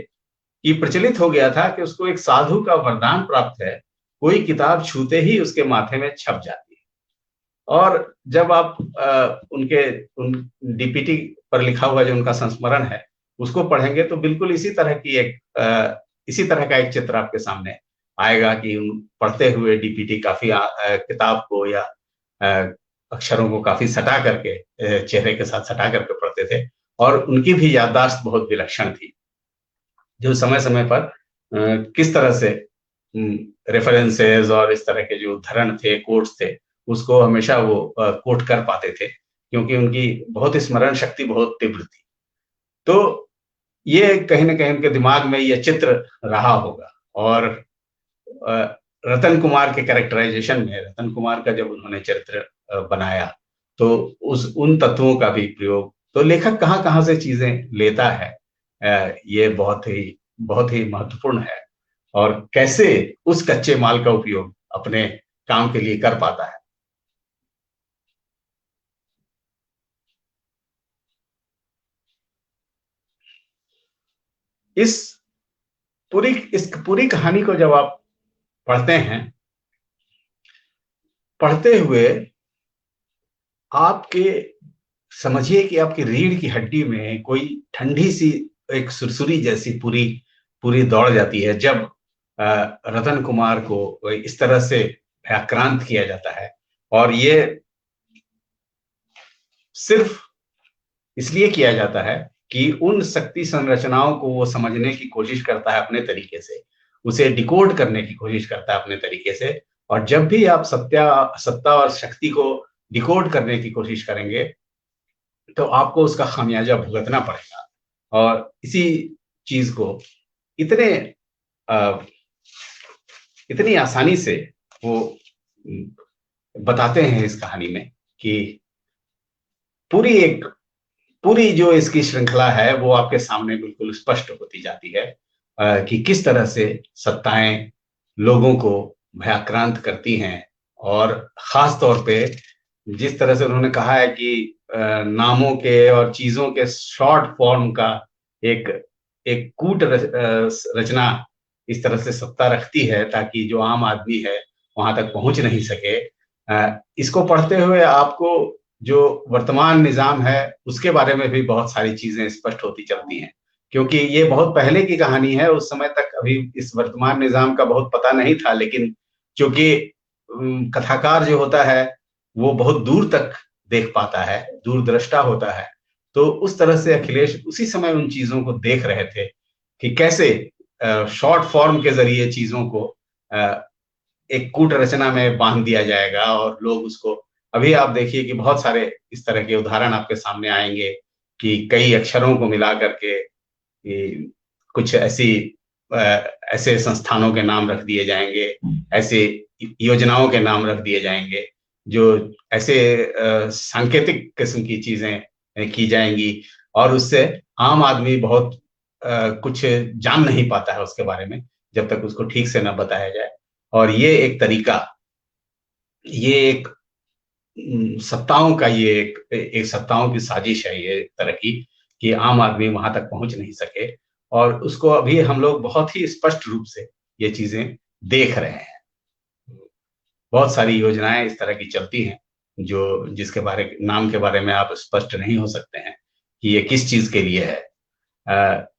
कि प्रचलित हो गया था कि उसको एक साधु का वरदान प्राप्त है, कोई किताब छूते ही उसके माथे में छप जाती है। और जब आप उनके उन डीपीटी पर लिखा हुआ जो उनका संस्मरण है उसको पढ़ेंगे, तो बिल्कुल इसी तरह का एक चित्र आपके सामने आएगा कि पढ़ते हुए डीपीटी काफी किताब को या अक्षरों को काफी सटा करके, चेहरे के साथ सटा करके पढ़ते थे। और उनकी भी याददाश्त बहुत विलक्षण थी, जो समय समय पर किस तरह से रेफरेंसेस और इस तरह के जो उद्धरण थे, कोट्स थे, उसको हमेशा वो कोट कर पाते थे, क्योंकि उनकी बहुत स्मरण शक्ति बहुत तीव्र थी। तो ये कहीं ना कहीं उनके दिमाग में ये चित्र रहा होगा। और रतन कुमार के कैरेक्टराइजेशन में, रतन कुमार का जब उन्होंने चरित्र बनाया, तो उन तत्वों का भी प्रयोग, तो लेखक कहाँ कहाँ से चीजें लेता है, ये बहुत ही महत्वपूर्ण है। और कैसे उस कच्चे माल का उपयोग अपने काम के लिए कर पाता है। इस इस पूरी कहानी को जब आप पढ़ते हैं, पढ़ते हुए आपके समझिए कि आपकी रीढ़ की हड्डी में कोई ठंडी सी एक सुरसुरी जैसी पूरी पूरी दौड़ जाती है जब रतन कुमार को इस तरह से आक्रांत किया जाता है। और ये सिर्फ इसलिए किया जाता है कि उन शक्ति संरचनाओं को वो समझने की कोशिश करता है अपने तरीके से, उसे डिकोड करने की कोशिश करता है अपने तरीके से। और जब भी आप सत्ता और शक्ति को डिकोड करने की कोशिश करेंगे तो आपको उसका खामियाजा भुगतना पड़ेगा। और इसी चीज को इतने अ, इतनी आसानी से वो बताते हैं इस कहानी में कि पूरी पूरी जो इसकी श्रृंखला है वो आपके सामने बिल्कुल स्पष्ट होती जाती है कि किस तरह से सत्ताएं लोगों को भयाक्रांत करती हैं। और खास तौर पे जिस तरह से उन्होंने कहा है कि नामों के और चीजों के शॉर्ट फॉर्म का एक एक रचना इस तरह से सत्ता रखती है ताकि जो आम आदमी है वहां तक पहुंच नहीं सके। इसको पढ़ते हुए आपको जो वर्तमान निजाम है उसके बारे में भी बहुत सारी चीजें स्पष्ट होती चलती हैं, क्योंकि ये बहुत पहले की कहानी है। उस समय तक अभी इस वर्तमान निजाम का बहुत पता नहीं था, लेकिन क्योंकि कथाकार जो होता है वो बहुत दूर तक देख पाता है, दूरदृष्टा होता है, तो उस तरह से अखिलेश उसी समय उन चीजों को देख रहे थे कि कैसे शॉर्ट फॉर्म के जरिए चीजों को एक कूट रचना में बांध दिया जाएगा और लोग उसको। अभी आप देखिए कि बहुत सारे इस तरह के उदाहरण आपके सामने आएंगे कि कई अक्षरों को मिला करके कुछ ऐसे संस्थानों के नाम रख दिए जाएंगे, ऐसे योजनाओं के नाम रख दिए जाएंगे, जो ऐसे सांकेतिक किस्म की चीजें की जाएंगी और उससे आम आदमी बहुत कुछ जान नहीं पाता है उसके बारे में जब तक उसको ठीक से न बताया जाए। और ये एक तरीका, ये एक सत्ताओं का ये एक सत्ताओं की साजिश है ये तरह की कि आम आदमी वहां तक पहुंच नहीं सके। और उसको अभी हम लोग बहुत ही स्पष्ट रूप से ये चीजें देख रहे हैं। बहुत सारी योजनाएं इस तरह की चलती हैं जो जिसके नाम के बारे में आप स्पष्ट नहीं हो सकते हैं कि ये किस चीज के लिए है।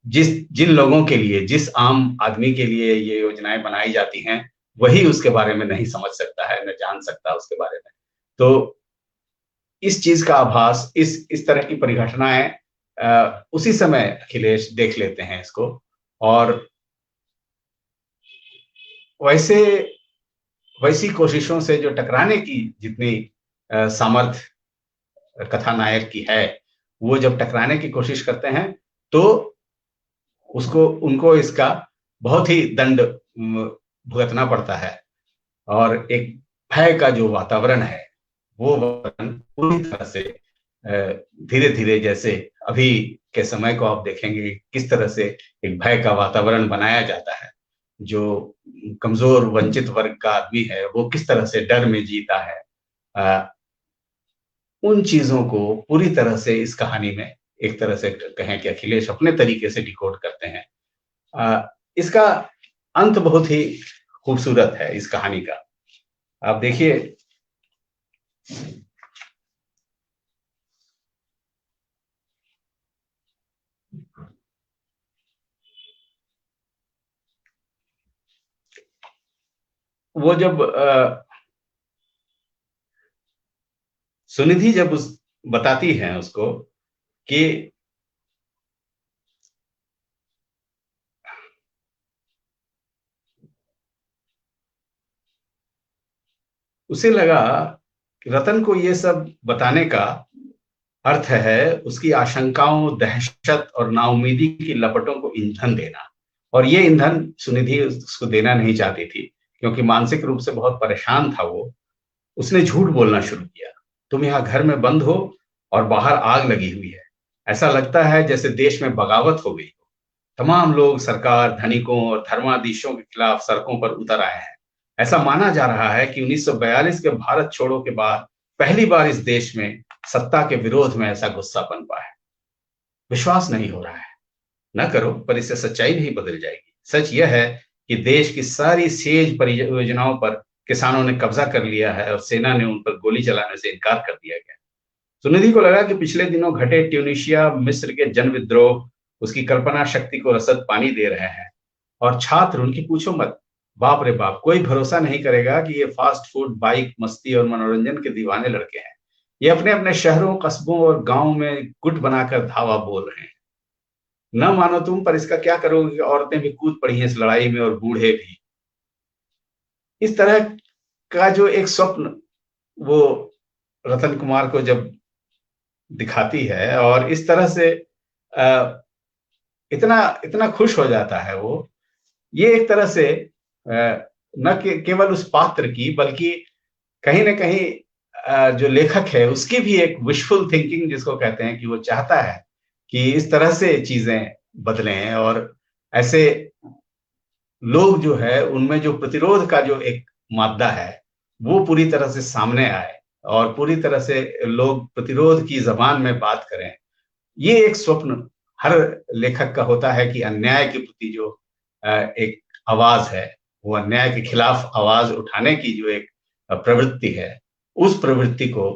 जिन लोगों के लिए, जिस आम आदमी के लिए ये योजनाएं बनाई जाती हैं वही उसके बारे में नहीं समझ सकता है, न जान सकता उसके बारे में। तो इस चीज का आभास, इस तरह की परिघटनाएं उसी समय अखिलेश देख लेते हैं इसको। और वैसी कोशिशों से जो टकराने की जितनी सामर्थ्य कथानायक की है, वो जब टकराने की कोशिश करते हैं तो उनको इसका बहुत ही दंड भुगतना पड़ता है। और एक भय का जो वातावरण है वो वातावरण पूरी तरह से धीरे धीरे, जैसे अभी के समय को आप देखेंगे किस तरह से एक भय का वातावरण बनाया जाता है। जो कमजोर वंचित वर्ग का आदमी है वो किस तरह से डर में जीता है, उन चीजों को पूरी तरह से इस कहानी में एक तरह से कहें कि अखिलेश अपने तरीके से डिकोड करते हैं। इसका अंत बहुत ही खूबसूरत है इस कहानी का। आप देखिए वो जब सुनिधि जब बताती है उसको कि उसे लगा कि रतन को ये सब बताने का अर्थ है उसकी आशंकाओं, दहशत और नाउमीदी की लपटों को ईंधन देना। और ये ईंधन सुनिधि उसको देना नहीं चाहती थी क्योंकि मानसिक रूप से बहुत परेशान था वो। उसने झूठ बोलना शुरू किया, तुम यहाँ घर में बंद हो और बाहर आग लगी हुई है, ऐसा लगता है जैसे देश में बगावत हो गई हो। तमाम लोग सरकार, धनिकों और धर्माधीशों के खिलाफ सड़कों पर उतर आए हैं। ऐसा माना जा रहा है कि 1942 के भारत छोड़ो के बाद पहली बार इस देश में सत्ता के विरोध में ऐसा गुस्सा पनपा है। विश्वास नहीं हो रहा है, न करो, पर इससे सच्चाई नहीं बदल जाएगी। सच यह है कि देश की सारी सेज परियोजनाओं पर किसानों ने कब्जा कर लिया है और सेना ने उन पर गोली चलाने से इनकार कर दिया गया। सुनिधि को लगा कि पिछले दिनों घटे ट्यूनीशिया मिस्र के जन विद्रोह उसकी कल्पना शक्ति को रसद पानी दे रहे हैं। और छात्र, उनकी पूछो मत, बाप रे बाप, कोई भरोसा नहीं करेगा कि ये फास्ट फूड, बाइक, मस्ती और मनोरंजन के दीवाने लड़के हैं। ये अपने अपने शहरों, कस्बों और गांवों में गुट बनाकर धावा बोल रहे हैं। न मानो तुम, पर इसका क्या करोगे कि औरतें भी कूद पड़ी हैं इस लड़ाई में और बूढ़े भी। इस तरह का जो एक स्वप्न वो रतन कुमार को जब दिखाती है और इस तरह से इतना इतना खुश हो जाता है वो, ये एक तरह से न केवल उस पात्र की, बल्कि कहीं ना कहीं जो लेखक है उसकी भी एक विशफुल थिंकिंग जिसको कहते हैं, कि वो चाहता है कि इस तरह से चीजें बदलें और ऐसे लोग जो है उनमें जो प्रतिरोध का जो एक मादा है वो पूरी तरह से सामने आए और पूरी तरह से लोग प्रतिरोध की जबान में बात करें। ये एक स्वप्न हर लेखक का होता है कि अन्याय के प्रति जो एक आवाज है, वो अन्याय के खिलाफ आवाज उठाने की जो एक प्रवृत्ति है, उस प्रवृत्ति को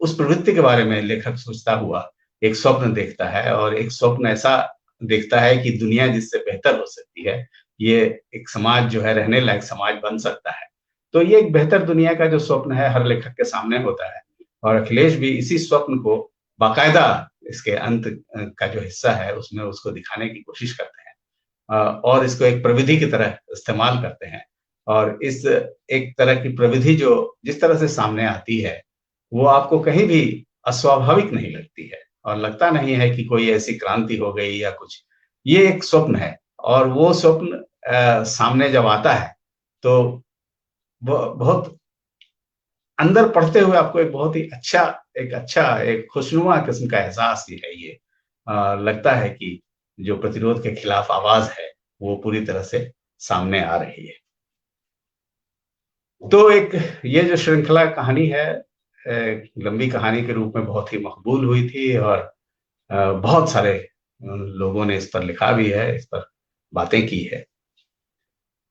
उस प्रवृत्ति के बारे में लेखक सोचता हुआ एक स्वप्न देखता है और एक स्वप्न ऐसा देखता है कि दुनिया जिससे बेहतर हो सकती है, ये एक समाज जो है रहने लायक समाज बन सकता है। तो ये एक बेहतर दुनिया का जो स्वप्न है हर लेखक के सामने होता है और अखिलेश भी इसी स्वप्न को बाकायदा इसके अंत का जो हिस्सा है उसमें उसको दिखाने की कोशिश करते हैं और इसको एक प्रविधि की तरह इस्तेमाल करते हैं। और इस एक तरह की प्रविधि जो जिस तरह से सामने आती है वो आपको कहीं भी अस्वाभाविक नहीं लगती है और लगता नहीं है कि कोई ऐसी क्रांति हो गई या कुछ। ये एक स्वप्न है और वो स्वप्न सामने जब आता है तो बहुत अंदर पढ़ते हुए आपको एक बहुत ही एक खुशनुमा किस्म का एहसास ही है ये। लगता है कि जो प्रतिरोध के खिलाफ आवाज है वो पूरी तरह से सामने आ रही है। तो एक ये जो श्रृंखला कहानी है लंबी कहानी के रूप में बहुत ही मकबूल हुई थी और बहुत सारे लोगों ने इस पर लिखा भी है, इस पर बातें की है।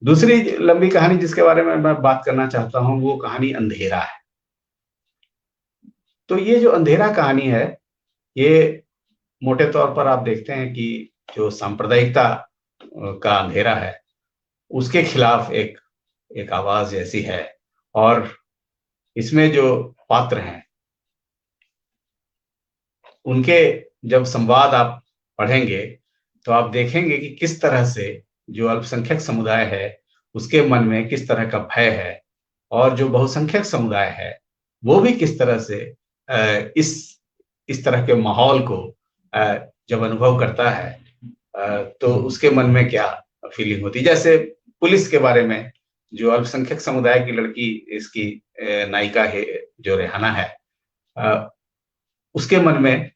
दूसरी लंबी कहानी जिसके बारे में मैं बात करना चाहता हूं वो कहानी अंधेरा है। तो ये जो अंधेरा कहानी है ये मोटे तौर पर आप देखते हैं कि जो सांप्रदायिकता का अंधेरा है उसके खिलाफ एक एक आवाज ऐसी है और इसमें जो पात्र हैं उनके जब संवाद आप पढ़ेंगे तो आप देखेंगे कि किस तरह से जो अल्पसंख्यक समुदाय है उसके मन में किस तरह का भय है और जो बहुसंख्यक समुदाय है वो भी किस तरह से इस तरह के माहौल को जब अनुभव करता है तो उसके मन में क्या फीलिंग होती है। जैसे पुलिस के बारे में, जो अल्पसंख्यक समुदाय की लड़की इसकी नायिका है जो रेहाना है, उसके मन में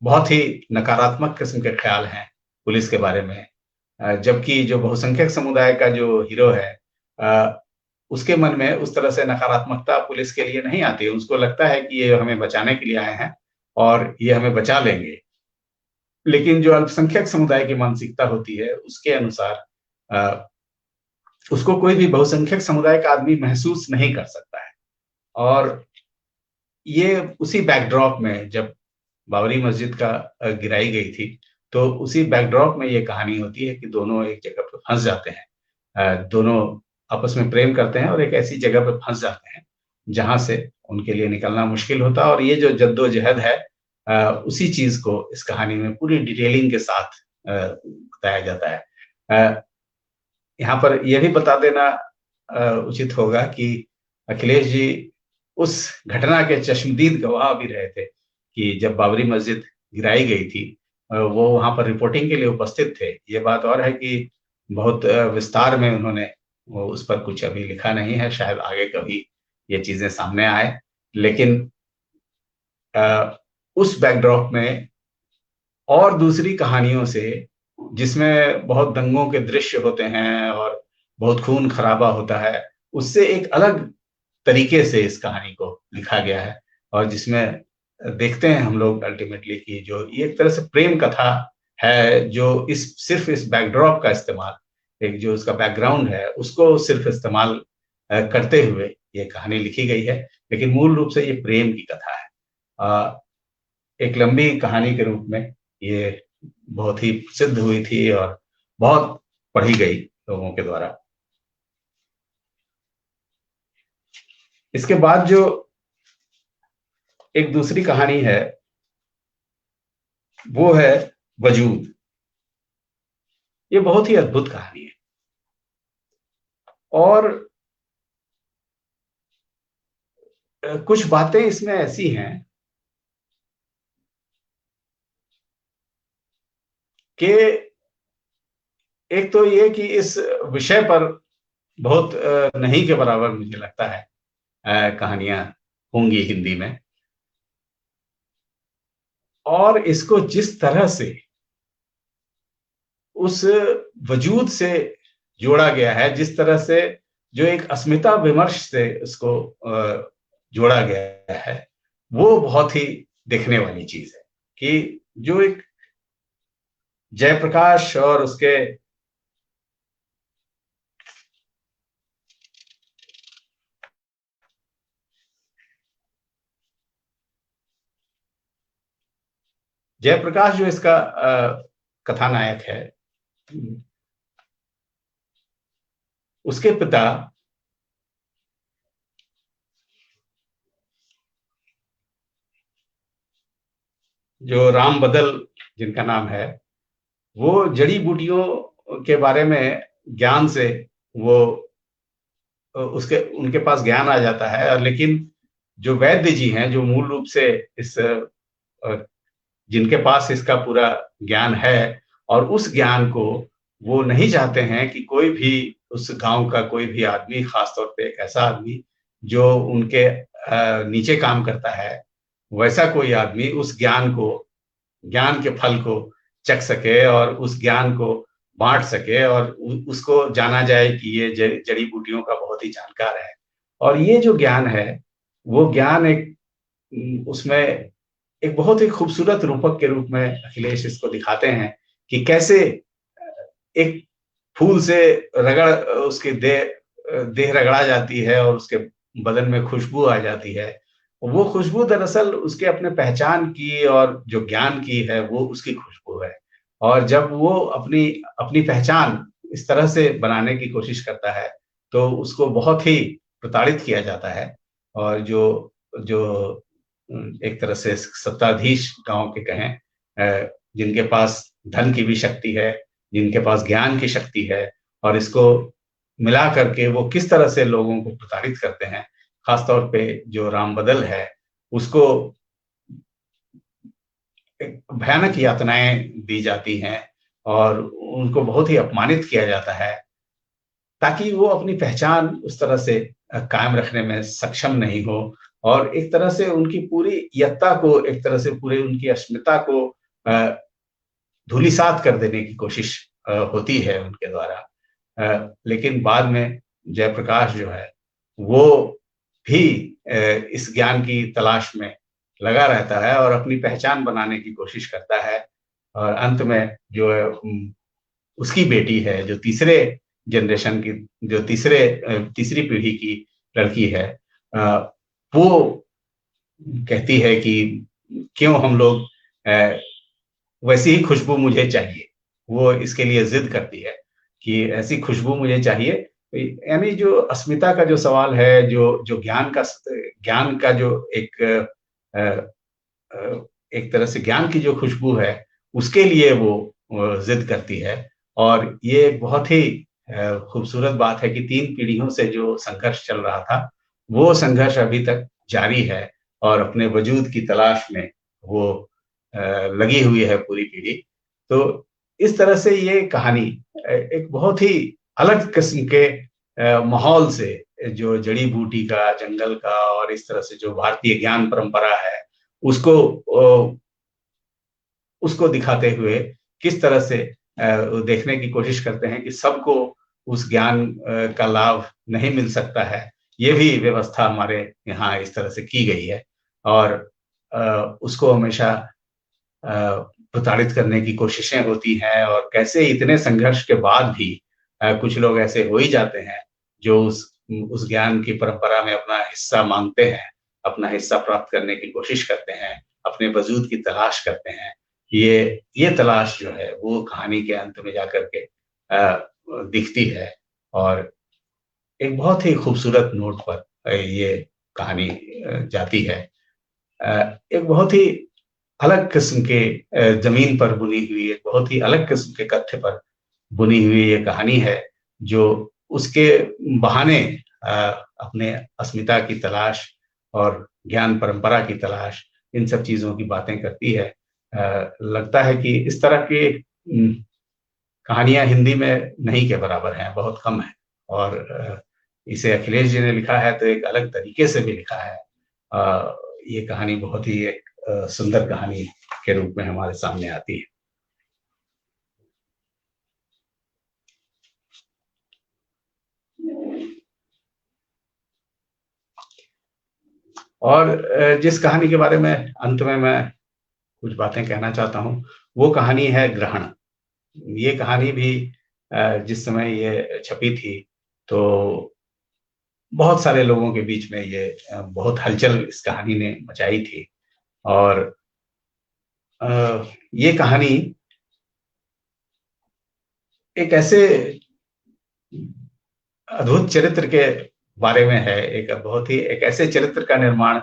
बहुत ही नकारात्मक किस्म के ख्याल हैं पुलिस के बारे में, जबकि जो बहुसंख्यक समुदाय का जो हीरो है उसके मन में उस तरह से नकारात्मकता पुलिस के लिए नहीं आती है। उसको लगता है कि ये हमें बचाने के लिए आए हैं और ये हमें बचा लेंगे। लेकिन जो अल्पसंख्यक समुदाय की मानसिकता होती है उसके अनुसार उसको कोई भी बहुसंख्यक समुदाय का आदमी महसूस नहीं कर सकता है। और ये उसी बैकड्रॉप में जब बाबरी मस्जिद का गिराई गई थी तो उसी बैकड्रॉप में ये कहानी होती है कि दोनों एक जगह पर फंस जाते हैं, दोनों आपस में प्रेम करते हैं और एक ऐसी जगह पर फंस जाते हैं जहां से उनके लिए निकलना मुश्किल होता है। और ये जो जद्दोजहद है उसी चीज को इस कहानी में पूरी डिटेलिंग के साथ बताया जाता है। यहाँ पर यह भी बता देना उचित होगा कि अखिलेश जी उस घटना के चश्मदीद गवाह भी रहे थे कि जब बाबरी मस्जिद गिराई गई थी वो वहां पर रिपोर्टिंग के लिए उपस्थित थे। ये बात और है कि बहुत विस्तार में उन्होंने उस पर कुछ अभी लिखा नहीं है, शायद आगे कभी ये चीजें सामने आए। लेकिन उस बैकड्रॉप में और दूसरी कहानियों से जिसमें बहुत दंगों के दृश्य होते हैं और बहुत खून खराबा होता है, उससे एक अलग तरीके से इस कहानी को लिखा गया है और जिसमें देखते हैं हम लोग अल्टीमेटली कि जो ये एक तरह से प्रेम कथा है जो सिर्फ इस बैकड्रॉप का इस्तेमाल, एक जो उसका बैकग्राउंड है उसको सिर्फ इस्तेमाल करते हुए ये कहानी लिखी गई है। लेकिन मूल रूप से ये प्रेम की कथा है। एक लंबी कहानी के रूप में ये बहुत ही प्रसिद्ध हुई थी और बहुत पढ़ी गई लोगों के द्वारा। इसके बाद जो एक दूसरी कहानी है वो है वजूद। ये बहुत ही अद्भुत कहानी है और कुछ बातें इसमें ऐसी हैं कि एक तो ये कि इस विषय पर बहुत नहीं के बराबर मुझे लगता है कहानियां होंगी हिंदी में, और इसको जिस तरह से उस वजूद से जोड़ा गया है, जिस तरह से जो एक अस्मिता विमर्श से उसको जोड़ा गया है, वो बहुत ही देखने वाली चीज है कि जो एक जयप्रकाश और उसके जयप्रकाश जो इसका कथानायक है, उसके पिता जो राम बदल जिनका नाम है, वो जड़ी बूटियों के बारे में ज्ञान से वो उसके उनके पास ज्ञान आ जाता है। लेकिन जो वैद्य जी हैं, जो मूल रूप से इस जिनके पास इसका पूरा ज्ञान है, और उस ज्ञान को वो नहीं चाहते हैं कि कोई भी उस गांव का कोई भी आदमी, खासतौर पे एक ऐसा आदमी जो उनके नीचे काम करता है, वैसा कोई आदमी उस ज्ञान के फल को चख सके और उस ज्ञान को बांट सके और उसको जाना जाए कि ये जड़ी बूटियों का बहुत ही जानकार है। और ये जो ज्ञान है, वो ज्ञान एक उसमें एक बहुत ही खूबसूरत रूपक के रूप में अखिलेश इसको दिखाते हैं कि कैसे एक फूल से रगड़ उसके देह रगड़ा जाती है और उसके बदन में खुशबू आ जाती है। वो खुशबू दरअसल उसके अपने पहचान की और जो ज्ञान की है, वो उसकी खुशबू है। और जब वो अपनी अपनी पहचान इस तरह से बनाने की कोशिश करता है, तो उसको बहुत ही प्रताड़ित किया जाता है। और जो जो एक तरह से सत्ताधीश गांव के कहें, जिनके पास धन की भी शक्ति है, जिनके पास ज्ञान की शक्ति है, और इसको मिला करके वो किस तरह से लोगों को प्रताड़ित करते हैं। खासतौर पे जो राम बदल है, उसको एक भयानक यातनाएं दी जाती हैं और उनको बहुत ही अपमानित किया जाता है, ताकि वो अपनी पहचान उस तरह से कायम रखने में सक्षम नहीं हो। और एक तरह से उनकी पूरी यत्ता को, एक तरह से पूरी उनकी अस्मिता को धूलिसात कर देने की कोशिश होती है उनके द्वारा। लेकिन बाद में जयप्रकाश जो है, वो भी इस ज्ञान की तलाश में लगा रहता है और अपनी पहचान बनाने की कोशिश करता है। और अंत में जो है उसकी बेटी है, जो तीसरे जनरेशन की, जो तीसरी पीढ़ी की लड़की है, वो कहती है कि क्यों हम लोग वैसी ही खुशबू मुझे चाहिए। वो इसके लिए जिद करती है कि ऐसी खुशबू मुझे चाहिए। यानी जो अस्मिता का जो सवाल है, जो जो ज्ञान का जो एक तरह से ज्ञान की जो खुशबू है, उसके लिए वो जिद करती है। और ये बहुत ही खूबसूरत बात है कि 3 पीढ़ियों से जो संघर्ष चल रहा था, वो संघर्ष अभी तक जारी है और अपने वजूद की तलाश में वो लगी हुई है पूरी पीढ़ी। तो इस तरह से ये कहानी एक बहुत ही अलग किस्म के माहौल से, जो जड़ी बूटी का, जंगल का, और इस तरह से जो भारतीय ज्ञान परंपरा है, उसको उसको दिखाते हुए किस तरह से देखने की कोशिश करते हैं कि सबको उस ज्ञान का लाभ नहीं मिल सकता है। ये भी व्यवस्था हमारे यहाँ इस तरह से की गई है और उसको हमेशा प्रताड़ित करने की कोशिशें होती हैं। और कैसे इतने संघर्ष के बाद भी कुछ लोग ऐसे हो ही जाते हैं जो उस उस ज्ञान की परंपरा में अपना हिस्सा मांगते हैं, अपना हिस्सा प्राप्त करने की कोशिश करते हैं, अपने वजूद की तलाश करते हैं। ये तलाश जो है वो कहानी के अंत में जाकर के दिखती है और एक बहुत ही खूबसूरत नोट पर ये कहानी जाती है। एक बहुत ही अलग किस्म के ज़मीन पर बुनी हुई, एक बहुत ही अलग किस्म के कथ्य पर बुनी हुई ये कहानी है, जो उसके बहाने अ, अपने अस्मिता की तलाश और ज्ञान परंपरा की तलाश, इन सब चीज़ों की बातें करती है। लगता है कि इस तरह की कहानियाँ हिंदी में नहीं के बराबर हैं, बहुत कम हैं और इसे अखिलेश जी ने लिखा है तो एक अलग तरीके से भी लिखा है। ये कहानी बहुत ही एक सुंदर कहानी के रूप में हमारे सामने आती है। और जिस कहानी के बारे में अंत में मैं कुछ बातें कहना चाहता हूँ, वो कहानी है ग्रहण। ये कहानी भी जिस समय ये छपी थी, तो बहुत सारे लोगों के बीच में ये बहुत हलचल इस कहानी ने मचाई थी और ये कहानी एक ऐसे अद्भुत चरित्र के बारे में है, एक बहुत ही एक ऐसे चरित्र का निर्माण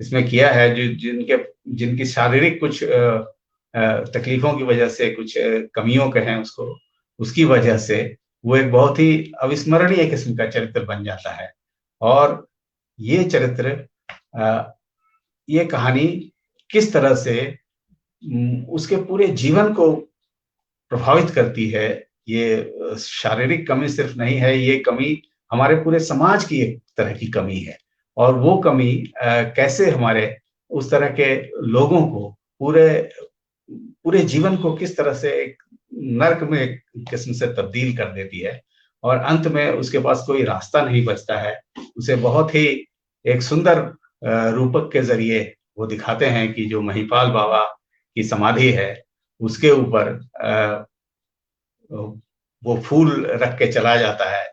इसमें किया है जो जिनकी शारीरिक कुछ तकलीफों की वजह से, कुछ कमियों कहें उसको, उसकी वजह से वो एक बहुत ही अविस्मरणीय किस्म का चरित्र बन जाता है। और ये चरित्र अ, ये कहानी किस तरह से उसके पूरे जीवन को प्रभावित करती है। ये शारीरिक कमी सिर्फ नहीं है, ये कमी हमारे पूरे समाज की एक तरह की कमी है और वो कमी कैसे हमारे उस तरह के लोगों को पूरे पूरे जीवन को किस तरह से एक नर्क में एक किस्म से तब्दील कर देती है और अंत में उसके पास कोई रास्ता नहीं बचता है। उसे बहुत ही एक सुंदर रूपक के ज़रिए वो दिखाते हैं कि जो महिपाल बाबा की समाधि है, उसके ऊपर वो फूल रख के चला जाता है।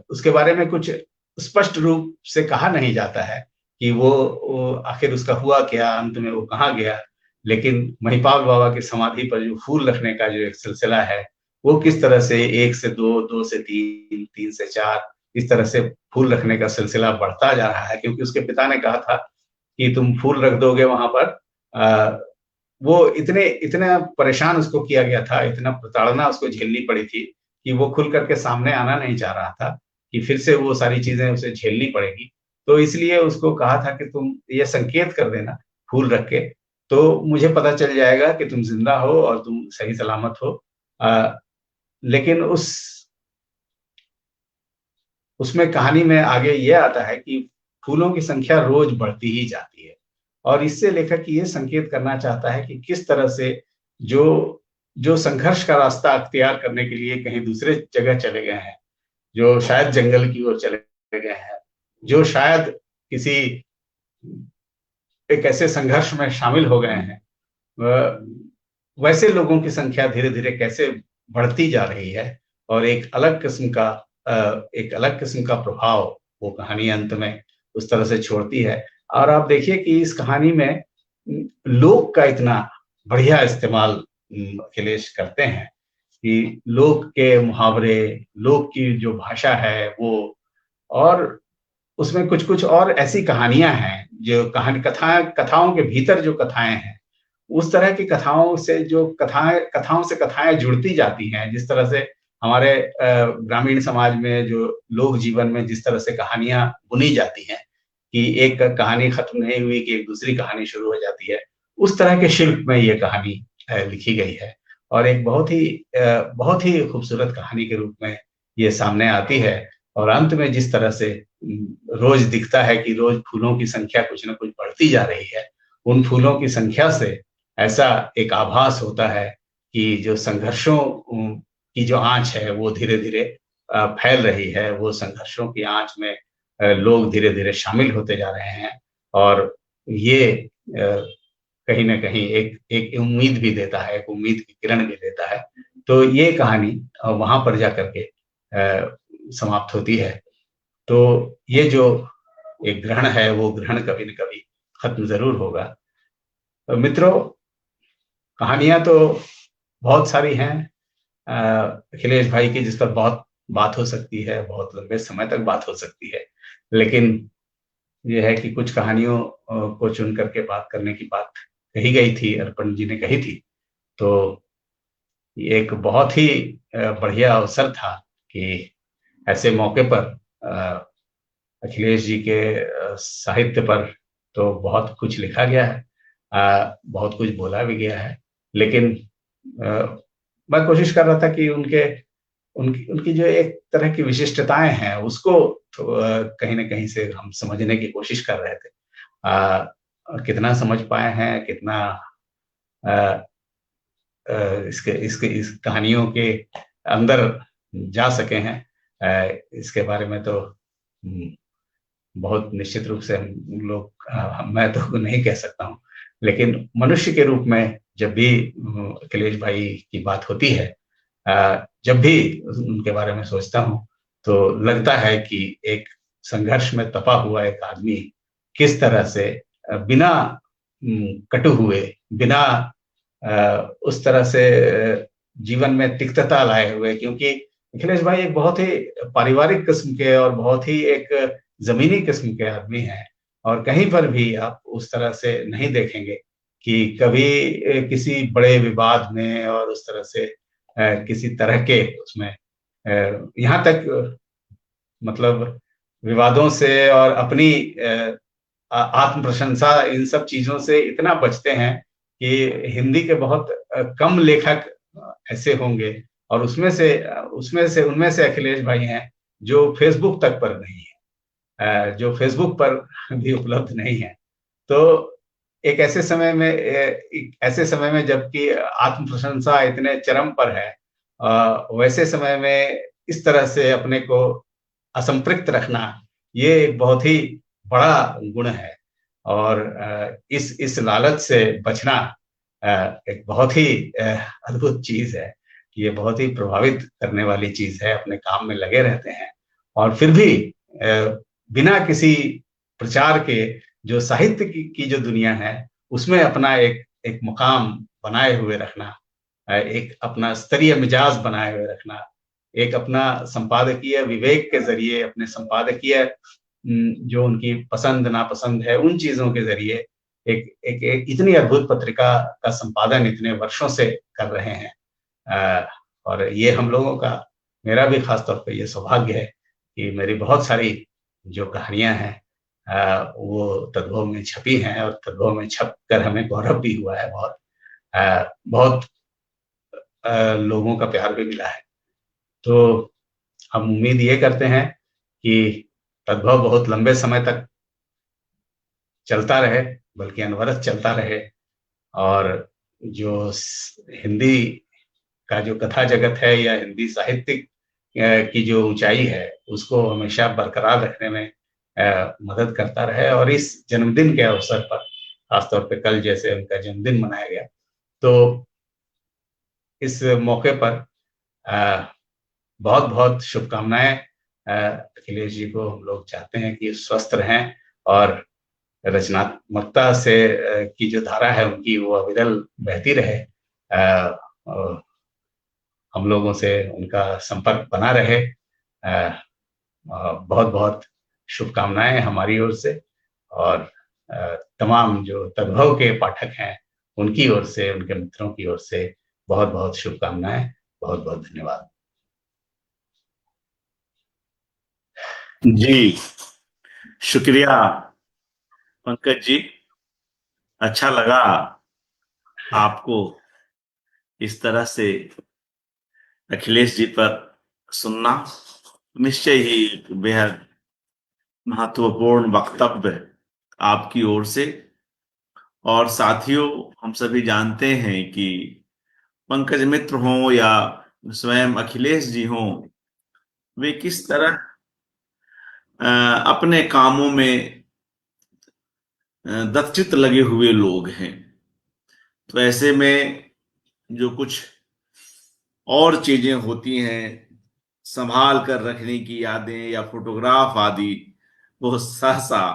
उसके बारे में कुछ स्पष्ट रूप से कहा नहीं जाता है कि वो आखिर उसका हुआ क्या, अंत में वो कहाँ गया। लेकिन महिपाल बाबा की समाधि पर जो फूल रखने का जो एक सिलसिला है, वो किस तरह से 1 से 2, 2 से 3, 3 से 4 इस तरह से फूल रखने का सिलसिला बढ़ता जा रहा है क्योंकि उसके पिता ने कहा था कि तुम फूल रख दोगे वहाँ पर। वो इतना परेशान उसको किया गया था, इतना प्रताड़ना उसको झेलनी पड़ी थी कि वो खुल करके सामने आना नहीं चाह रहा था कि फिर से वो सारी चीज़ें उसे झेलनी पड़ेगी। तो इसलिए उसको कहा था कि तुम ये संकेत कर देना फूल रख के, तो मुझे पता चल जाएगा कि तुम ज़िंदा हो और तुम सही सलामत हो। लेकिन उसमें कहानी में आगे ये आता है कि फूलों की संख्या रोज बढ़ती ही जाती है और इससे लेखक ये संकेत करना चाहता है कि किस तरह से जो जो संघर्ष का रास्ता अख्तियार करने के लिए कहीं दूसरे जगह चले गए हैं, जो शायद जंगल की ओर चले गए हैं, जो शायद किसी एक ऐसे संघर्ष में शामिल हो गए हैं, वैसे लोगों की संख्या धीरे-धीरे कैसे बढ़ती जा रही है और एक अलग किस्म का प्रभाव वो कहानी अंत में उस तरह से छोड़ती है। और आप देखिए कि इस कहानी में लोक का इतना बढ़िया इस्तेमाल अखिलेश करते हैं कि लोक के मुहावरे, लोक की जो भाषा है वो और उसमें कुछ-कुछ और ऐसी कहानियाँ हैं, जो कथाओं के भीतर जो कथाएँ हैं, उस तरह की कथाओं से कथाएँ जुड़ती जाती हैं, जिस तरह से हमारे ग्रामीण समाज में जो लोक जीवन में जिस तरह से कहानियाँ बुनी जाती हैं, कि एक कहानी खत्म नहीं हुई कि एक दूसरी कहानी शुरू हो जाती है, उस तरह के शिल्प में ये कहानी लिखी गई है और एक बहुत ही खूबसूरत कहानी के रूप में ये सामने आती है और अंत में जिस तरह से रोज दिखता है कि रोज फूलों की संख्या कुछ न कुछ बढ़ती जा रही है। उन फूलों की संख्या से ऐसा एक आभास होता है कि जो संघर्षों की जो आँच है वो धीरे-धीरे फैल रही है। वो संघर्षों की आँच में लोग धीरे-धीरे शामिल होते जा रहे हैं और ये कहीं न कहीं एक एक उम्मीद भी देता है, एक उम्मीद की किरण भी देता है। तो ये कहानी वहाँ पर जाकर के समाप्त होती है। तो ये जो एक ग्रहण है वो ग्रहण कभी न कभी खत्म जरूर होगा। तो मित्रों, कहानियां तो बहुत सारी हैं अखिलेश भाई की, जिस पर बहुत बात हो सकती है, बहुत लंबे समय तक बात हो सकती है। लेकिन ये है कि कुछ कहानियों को चुन करके बात करने की बात कही गई थी, अर्पण जी ने कही थी। तो ये एक बहुत ही बढ़िया अवसर था कि ऐसे मौके पर अखिलेश जी के साहित्य पर तो बहुत कुछ लिखा गया है, बहुत कुछ बोला भी गया है। लेकिन अ, मैं कोशिश कर रहा था कि उनके उनकी उनकी जो एक तरह की विशिष्टताएं हैं उसको कहीं ना कहीं से हम समझने की कोशिश कर रहे थे। कितना समझ पाए हैं, कितना अ, इसके इसके इस कहानियों के अंदर जा सके हैं, इसके बारे में तो बहुत निश्चित रूप से हम लोग मैं तो नहीं कह सकता हूँ। लेकिन मनुष्य के रूप में जब भी अखिलेश भाई की बात होती है, जब भी उनके बारे में सोचता हूँ, तो लगता है कि एक संघर्ष में तपा हुआ एक आदमी किस तरह से बिना कटु हुए, बिना उस तरह से जीवन में तिक्तता लाए हुए, क्योंकि अखिलेश भाई एक बहुत ही पारिवारिक किस्म के और बहुत ही एक जमीनी किस्म के आदमी हैं। और कहीं पर भी आप उस तरह से नहीं देखेंगे कि कभी किसी बड़े विवाद में और उस तरह से किसी तरह के उसमें यहाँ तक मतलब विवादों से और अपनी आत्म प्रशंसा, इन सब चीजों से इतना बचते हैं कि हिंदी के बहुत कम लेखक ऐसे होंगे, और उसमें से उनमें से अखिलेश भाई हैं जो फेसबुक तक पर नहीं है, जो फेसबुक पर भी उपलब्ध नहीं है। तो एक ऐसे समय में जबकि आत्म प्रशंसा इतने चरम पर है, वैसे समय में इस तरह से अपने को असंपृक्त रखना, ये एक बहुत ही बड़ा गुण है। और इस लालच से बचना एक बहुत ही अद्भुत चीज है। ये बहुत ही प्रभावित करने वाली चीज है। अपने काम में लगे रहते हैं और फिर भी बिना किसी प्रचार के जो साहित्य की जो दुनिया है उसमें अपना एक एक मुकाम बनाए हुए रखना, एक अपना स्तरीय मिजाज बनाए हुए रखना, एक अपना संपादकीय विवेक के जरिए, अपने संपादकीय जो उनकी पसंद नापसंद है उन चीजों के जरिए एक इतनी अद्भुत पत्रिका का संपादन इतने वर्षों से कर रहे हैं। और ये हम लोगों का, मेरा भी खास तौर पे ये सौभाग्य है कि मेरी बहुत सारी जो कहानियां हैं वो तद्भव में छपी हैं, और तद्भव में छप कर हमें गौरव भी हुआ है। बहुत लोगों का प्यार भी मिला है। तो हम उम्मीद ये करते हैं कि तद्भव बहुत लंबे समय तक चलता रहे, बल्कि अनवरत चलता रहे। और जो हिंदी का जो कथा जगत है या हिंदी साहित्यिक की जो ऊंचाई है उसको हमेशा बरकरार रखने में मदद करता रहे। और इस जन्मदिन के अवसर पर, खासतौर पे कल जैसे उनका जन्मदिन मनाया गया, तो इस मौके पर बहुत बहुत शुभकामनाएं। अखिलेश जी को हम लोग चाहते हैं कि स्वस्थ रहें और रचनात्मकता से की जो धारा है उनकी वो अविरल बहती रहे। और हम लोगों से उनका संपर्क बना रहे। बहुत बहुत शुभकामनाएं हमारी ओर से, और तमाम जो तद्भव के पाठक हैं उनकी ओर से, उनके मित्रों की ओर से बहुत बहुत शुभकामनाएं। बहुत बहुत धन्यवाद। जी, शुक्रिया पंकज जी। अच्छा लगा आपको इस तरह से अखिलेश जी पर सुनना। निश्चय ही एक बेहद महत्वपूर्ण वक्तव्य आपकी ओर से। और साथियों, हम सभी जानते हैं कि पंकज मित्र हों या स्वयं अखिलेश जी हों, वे किस तरह अपने कामों में दत्चित लगे हुए लोग हैं। तो ऐसे में जो कुछ और चीजें होती हैं संभाल कर रखने की यादें या फोटोग्राफ आदि वो सहसा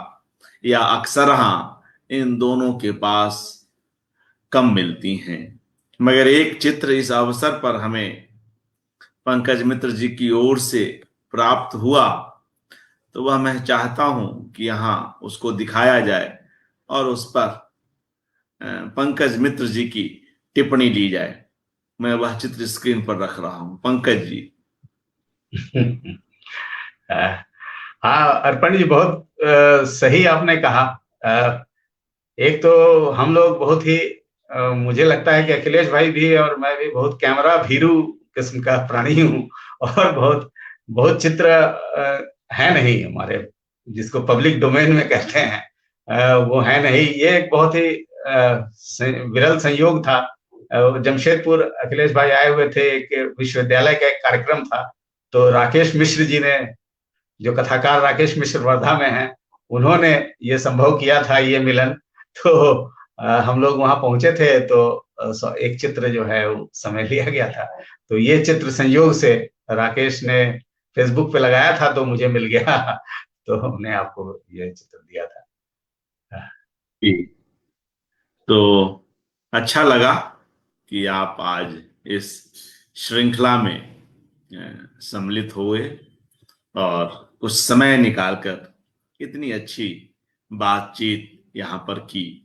या अक्सर इन दोनों के पास कम मिलती हैं। मगर एक चित्र इस अवसर पर हमें पंकज मित्र जी की ओर से प्राप्त हुआ, तो वह मैं चाहता हूं कि यहाँ उसको दिखाया जाए और उस पर पंकज मित्र जी की टिप्पणी ली जाए। मैं वह चित्र स्क्रीन पर रख रहा हूं। पंकज जी। हाँ अर्पण जी, बहुत सही आपने कहा। एक तो हम लोग बहुत ही मुझे लगता है कि अखिलेश भाई भी और मैं भी बहुत कैमरा भीरू किस्म का प्राणी हूँ, और बहुत बहुत चित्र है नहीं हमारे, जिसको पब्लिक डोमेन में कहते हैं, वो है नहीं। ये एक बहुत ही विरल संयोग था। जमशेदपुर अखिलेश भाई आए हुए थे, एक विश्वविद्यालय का एक कार्यक्रम था, तो राकेश मिश्र जी ने, जो कथाकार राकेश मिश्र वर्धा में हैं, उन्होंने ये संभव किया था, ये मिलन। तो हम लोग वहां पहुंचे थे, तो एक चित्र जो है वो समय लिया गया था। तो ये चित्र संयोग से राकेश ने फेसबुक पे लगाया था, तो मुझे मिल गया। तो हमने आपको ये चित्र दिया था। जी। तो अच्छा लगा कि आप आज इस श्रृंखला में सम्मिलित हुए और कुछ समय निकालकर इतनी अच्छी बातचीत यहाँ पर की।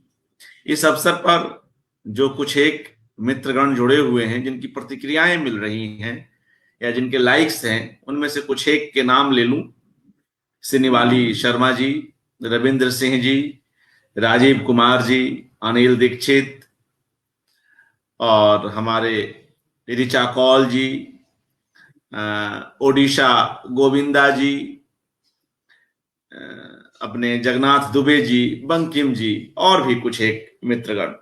इस अवसर पर जो कुछ एक मित्रगण जुड़े हुए हैं, जिनकी प्रतिक्रियाएं मिल रही हैं या जिनके लाइक्स हैं, उनमें से कुछ एक के नाम ले लूं। सिनीवाली शर्मा जी, रविंद्र सिंह जी, राजीव कुमार जी, अनिल दीक्षित, और हमारे ऋचा कौल जी, ओडिशा गोविंदा जी, अपने जगन्नाथ दुबे जी, बंकिम जी, और भी कुछ एक मित्रगण।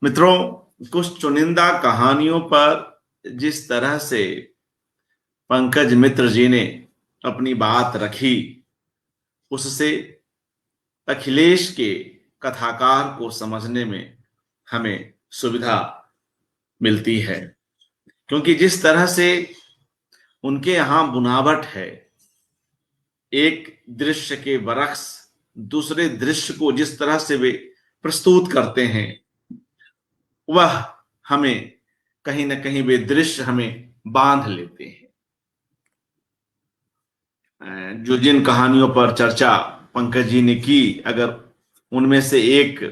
मित्रों, कुछ चुनिंदा कहानियों पर जिस तरह से पंकज मित्र जी ने अपनी बात रखी, उससे अखिलेश के कथाकार को समझने में हमें सुविधा मिलती है। क्योंकि जिस तरह से उनके यहां बुनावट है, एक दृश्य के बरक्स दूसरे दृश्य को जिस तरह से वे प्रस्तुत करते हैं, वह हमें कहीं ना कहीं वे दृश्य हमें बांध लेते हैं। जो जिन कहानियों पर चर्चा पंकज जी ने की, अगर उनमें से एक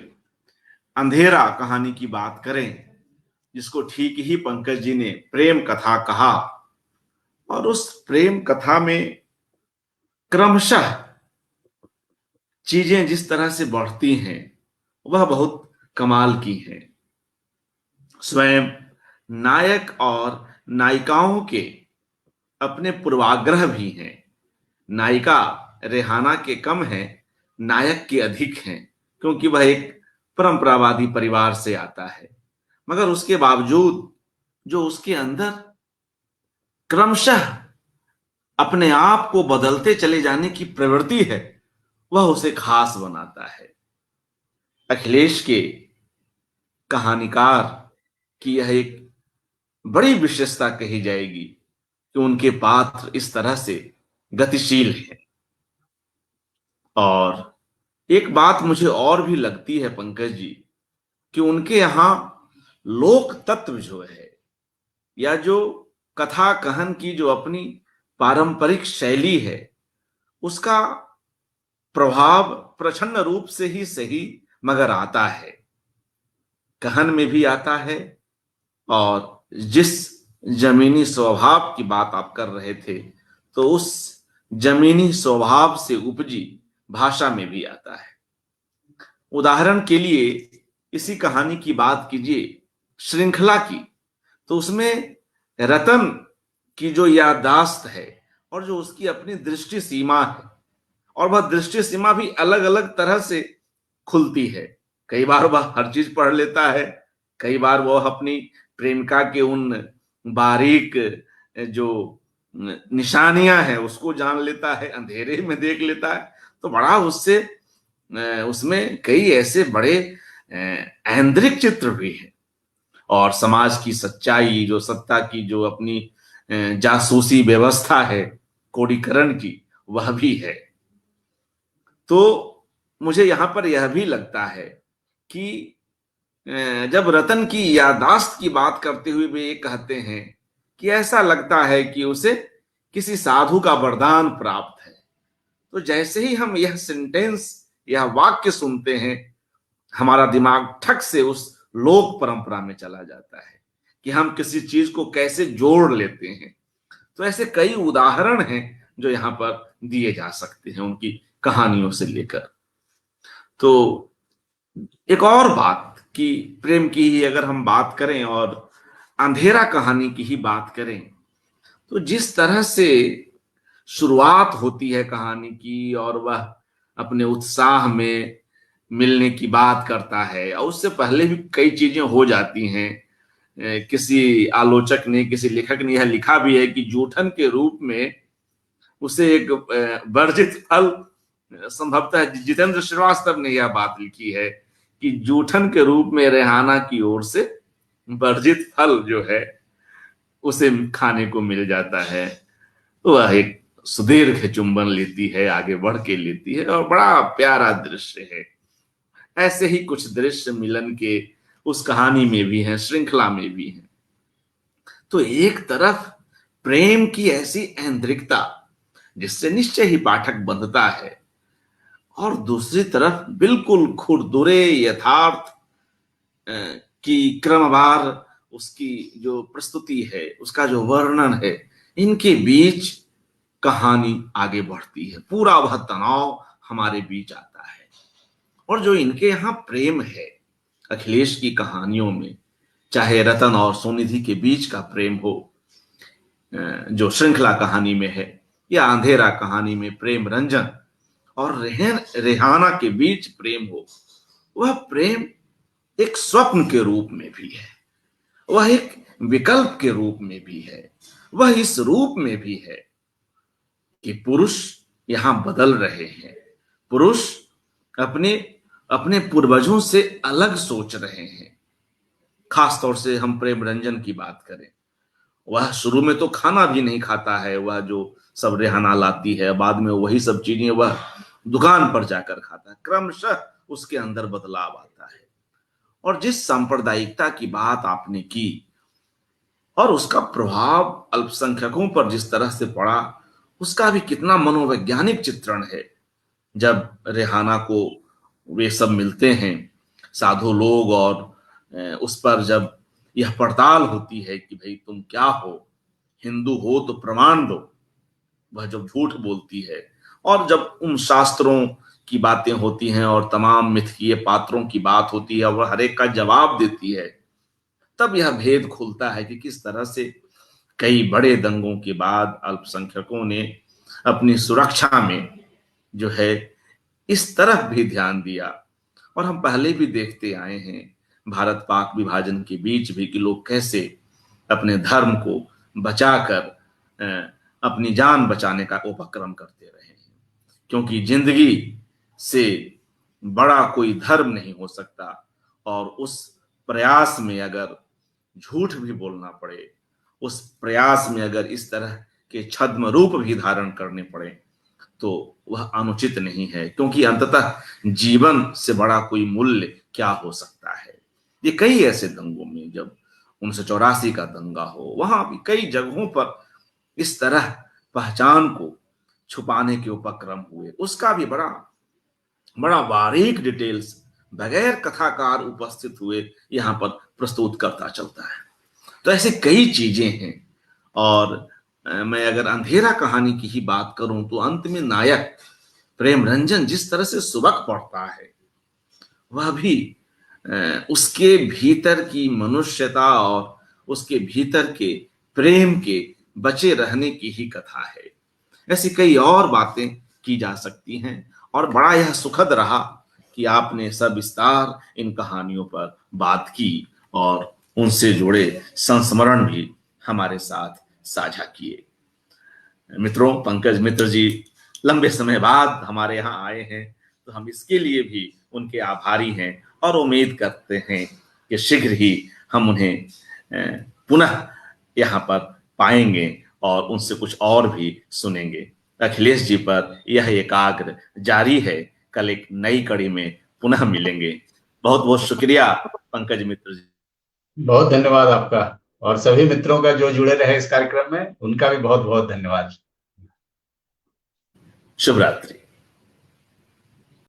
अंधेरा कहानी की बात करें, जिसको ठीक ही पंकज जी ने प्रेम कथा कहा, और उस प्रेम कथा में क्रमशः चीजें जिस तरह से बढ़ती हैं, वह बहुत कमाल की है। स्वयं नायक और नायिकाओं के अपने पूर्वाग्रह भी हैं। नायिका रेहाना के कम है, नायक के अधिक हैं, क्योंकि वह एक परंपरावादी परिवार से आता है। मगर उसके बावजूद जो उसके अंदर क्रमशः अपने आप को बदलते चले जाने की प्रवृत्ति है, वह उसे खास बनाता है। अखिलेश के कहानीकार की यह एक बड़ी विशेषता कही जाएगी कि उनके पात्र इस तरह से गतिशील हैं। और एक बात मुझे और भी लगती है पंकज जी, कि उनके यहां लोक तत्व जो है, या जो कथा कहन की जो अपनी पारंपरिक शैली है, उसका प्रभाव प्रचंड रूप से ही सही मगर आता है। कहन में भी आता है, और जिस जमीनी स्वभाव की बात आप कर रहे थे, तो उस जमीनी स्वभाव से उपजी भाषा में भी आता है। उदाहरण के लिए इसी कहानी की बात कीजिए, श्रृंखला की, तो उसमें रतन की जो याददाश्त है और जो उसकी अपनी दृष्टि सीमा है, और वह दृष्टि सीमा भी अलग अलग तरह से खुलती है। कई बार वह हर चीज पढ़ लेता है, कई बार वह अपनी प्रेमिका के उन बारीक जो निशानियां हैं उसको जान लेता है, अंधेरे में देख लेता है। तो बड़ा उससे उसमें कई ऐसे बड़े ऐन्द्रिक चित्र भी हैं, और समाज की सच्चाई, जो सत्ता की जो अपनी जासूसी व्यवस्था है कोडीकरण की, वह भी है। तो मुझे यहां पर यह भी लगता है कि जब रतन की याददाश्त की बात करते हुए वे ये कहते हैं कि ऐसा लगता है कि उसे किसी साधु का वरदान प्राप्त है, तो जैसे ही हम यह सेंटेंस, यह वाक्य सुनते हैं, हमारा दिमाग ठक से उस लोक परंपरा में चला जाता है कि हम किसी चीज को कैसे जोड़ लेते हैं। तो ऐसे कई उदाहरण हैं जो यहाँ पर दिए जा सकते हैं उनकी कहानियों से लेकर। तो एक और बात कि प्रेम की ही अगर हम बात करें और अंधेरा कहानी की ही बात करें, तो जिस तरह से शुरुआत होती है कहानी की और वह अपने उत्साह में मिलने की बात करता है, और उससे पहले भी कई चीजें हो जाती हैं। किसी आलोचक ने, किसी लेखक ने यह लिखा भी है कि जूठन के रूप में उसे एक वर्जित फल, संभवतः जितेंद्र श्रीवास्तव ने यह बात लिखी है कि जूठन के रूप में रेहाना की ओर से वर्जित फल जो है उसे खाने को मिल जाता है। वह एक सुदीर्घ चुंबन लेती है, आगे बढ़ के लेती है, और बड़ा प्यारा दृश्य है। ऐसे ही कुछ दृश्य मिलन के उस कहानी में भी हैं, श्रृंखला में भी हैं। तो एक तरफ प्रेम की ऐसी ऐन्द्रिकता जिससे निश्चय ही पाठक बंधता है, और दूसरी तरफ बिल्कुल खुरदुरे यथार्थ की क्रमवार उसकी जो प्रस्तुति है, उसका जो वर्णन है, इनके बीच कहानी आगे बढ़ती है। पूरा वह तनाव हमारे बीच आता है। और जो इनके यहाँ प्रेम है अखिलेश की कहानियों में, चाहे रतन और सुनिधि के बीच का प्रेम हो जो श्रृंखला कहानी में है, या अंधेरा कहानी में प्रेम रंजन और रेहाना के बीच प्रेम हो, वह प्रेम एक स्वप्न के रूप में भी है, वह एक विकल्प के रूप में भी है, वह इस रूप में भी है कि पुरुष यहां बदल रहे हैं। पुरुष अपने अपने पूर्वजों से अलग सोच रहे हैं। खासतौर से हम प्रेम रंजन की बात करें, वह शुरू में तो खाना भी नहीं खाता है, वह जो सब रेहाना लाती है, बाद में वही सब चीजें वह दुकान पर जाकर खाता है। क्रमशः उसके अंदर बदलाव आता है। और जिस सांप्रदायिकता की बात आपने की और उसका प्रभाव अल्पसंख्यकों पर जिस तरह से पड़ा, उसका भी कितना मनोवैज्ञानिक चित्रण है। जब रेहाना को वे सब मिलते हैं साधु लोग, और उस पर जब यह पड़ताल होती है कि भाई तुम क्या हो, हिंदू हो तो प्रमाण दो, वह जब झूठ बोलती है, और जब उन शास्त्रों की बातें होती हैं और तमाम मिथकीय पात्रों की बात होती है, वह हर एक का जवाब देती है, तब यह भेद खुलता है कि किस तरह से कई बड़े दंगों के बाद अल्पसंख्यकों ने अपनी सुरक्षा में जो है इस तरफ भी ध्यान दिया। और हम पहले भी देखते आए हैं भारत पाक विभाजन के बीच भी कि लोग कैसे अपने धर्म को बचाकर अपनी जान बचाने का उपक्रम करते रहे हैं, क्योंकि जिंदगी से बड़ा कोई धर्म नहीं हो सकता। और उस प्रयास में अगर झूठ भी बोलना पड़े, उस प्रयास में अगर इस तरह के छद्म रूप भी धारण करने पड़े, तो वह अनुचित नहीं है, क्योंकि अंततः जीवन से बड़ा कोई मूल्य क्या हो सकता है। ये कई ऐसे दंगों में, जब 1984 का दंगा हो, वहां भी कई जगहों पर इस तरह पहचान को छुपाने के उपक्रम हुए। उसका भी बड़ा बड़ा बारीक डिटेल्स बगैर कथाकार उपस्थित हुए यहां पर प्रस्तुत करता चलता है। तो ऐसे कई चीजें हैं। और मैं अगर अंधेरा कहानी की ही बात करूं, तो अंत में नायक प्रेम रंजन जिस तरह से सुबक पड़ता है, वह भी उसके भीतर की मनुष्यता और उसके भीतर के प्रेम के बचे रहने की ही कथा है। ऐसी कई और बातें की जा सकती हैं, और बड़ा यह सुखद रहा कि आपने सविस्तार इन कहानियों पर बात की और उनसे जुड़े संस्मरण भी हमारे साथ साझा किए। मित्रों, पंकज मित्र जी लंबे समय बाद हमारे यहाँ आए हैं, तो हम इसके लिए भी उनके आभारी हैं, और उम्मीद करते हैं कि शीघ्र ही हम उन्हें पुनः यहाँ पर पाएंगे और उनसे कुछ और भी सुनेंगे। अखिलेश जी पर यह एकाग्र जारी है। कल एक नई कड़ी में पुनः मिलेंगे। बहुत बहुत शुक्रिया पंकज मित्र जी। बहुत धन्यवाद आपका, और सभी मित्रों का जो जुड़े रहे इस कार्यक्रम में, उनका भी बहुत बहुत धन्यवाद। शुभ रात्रि।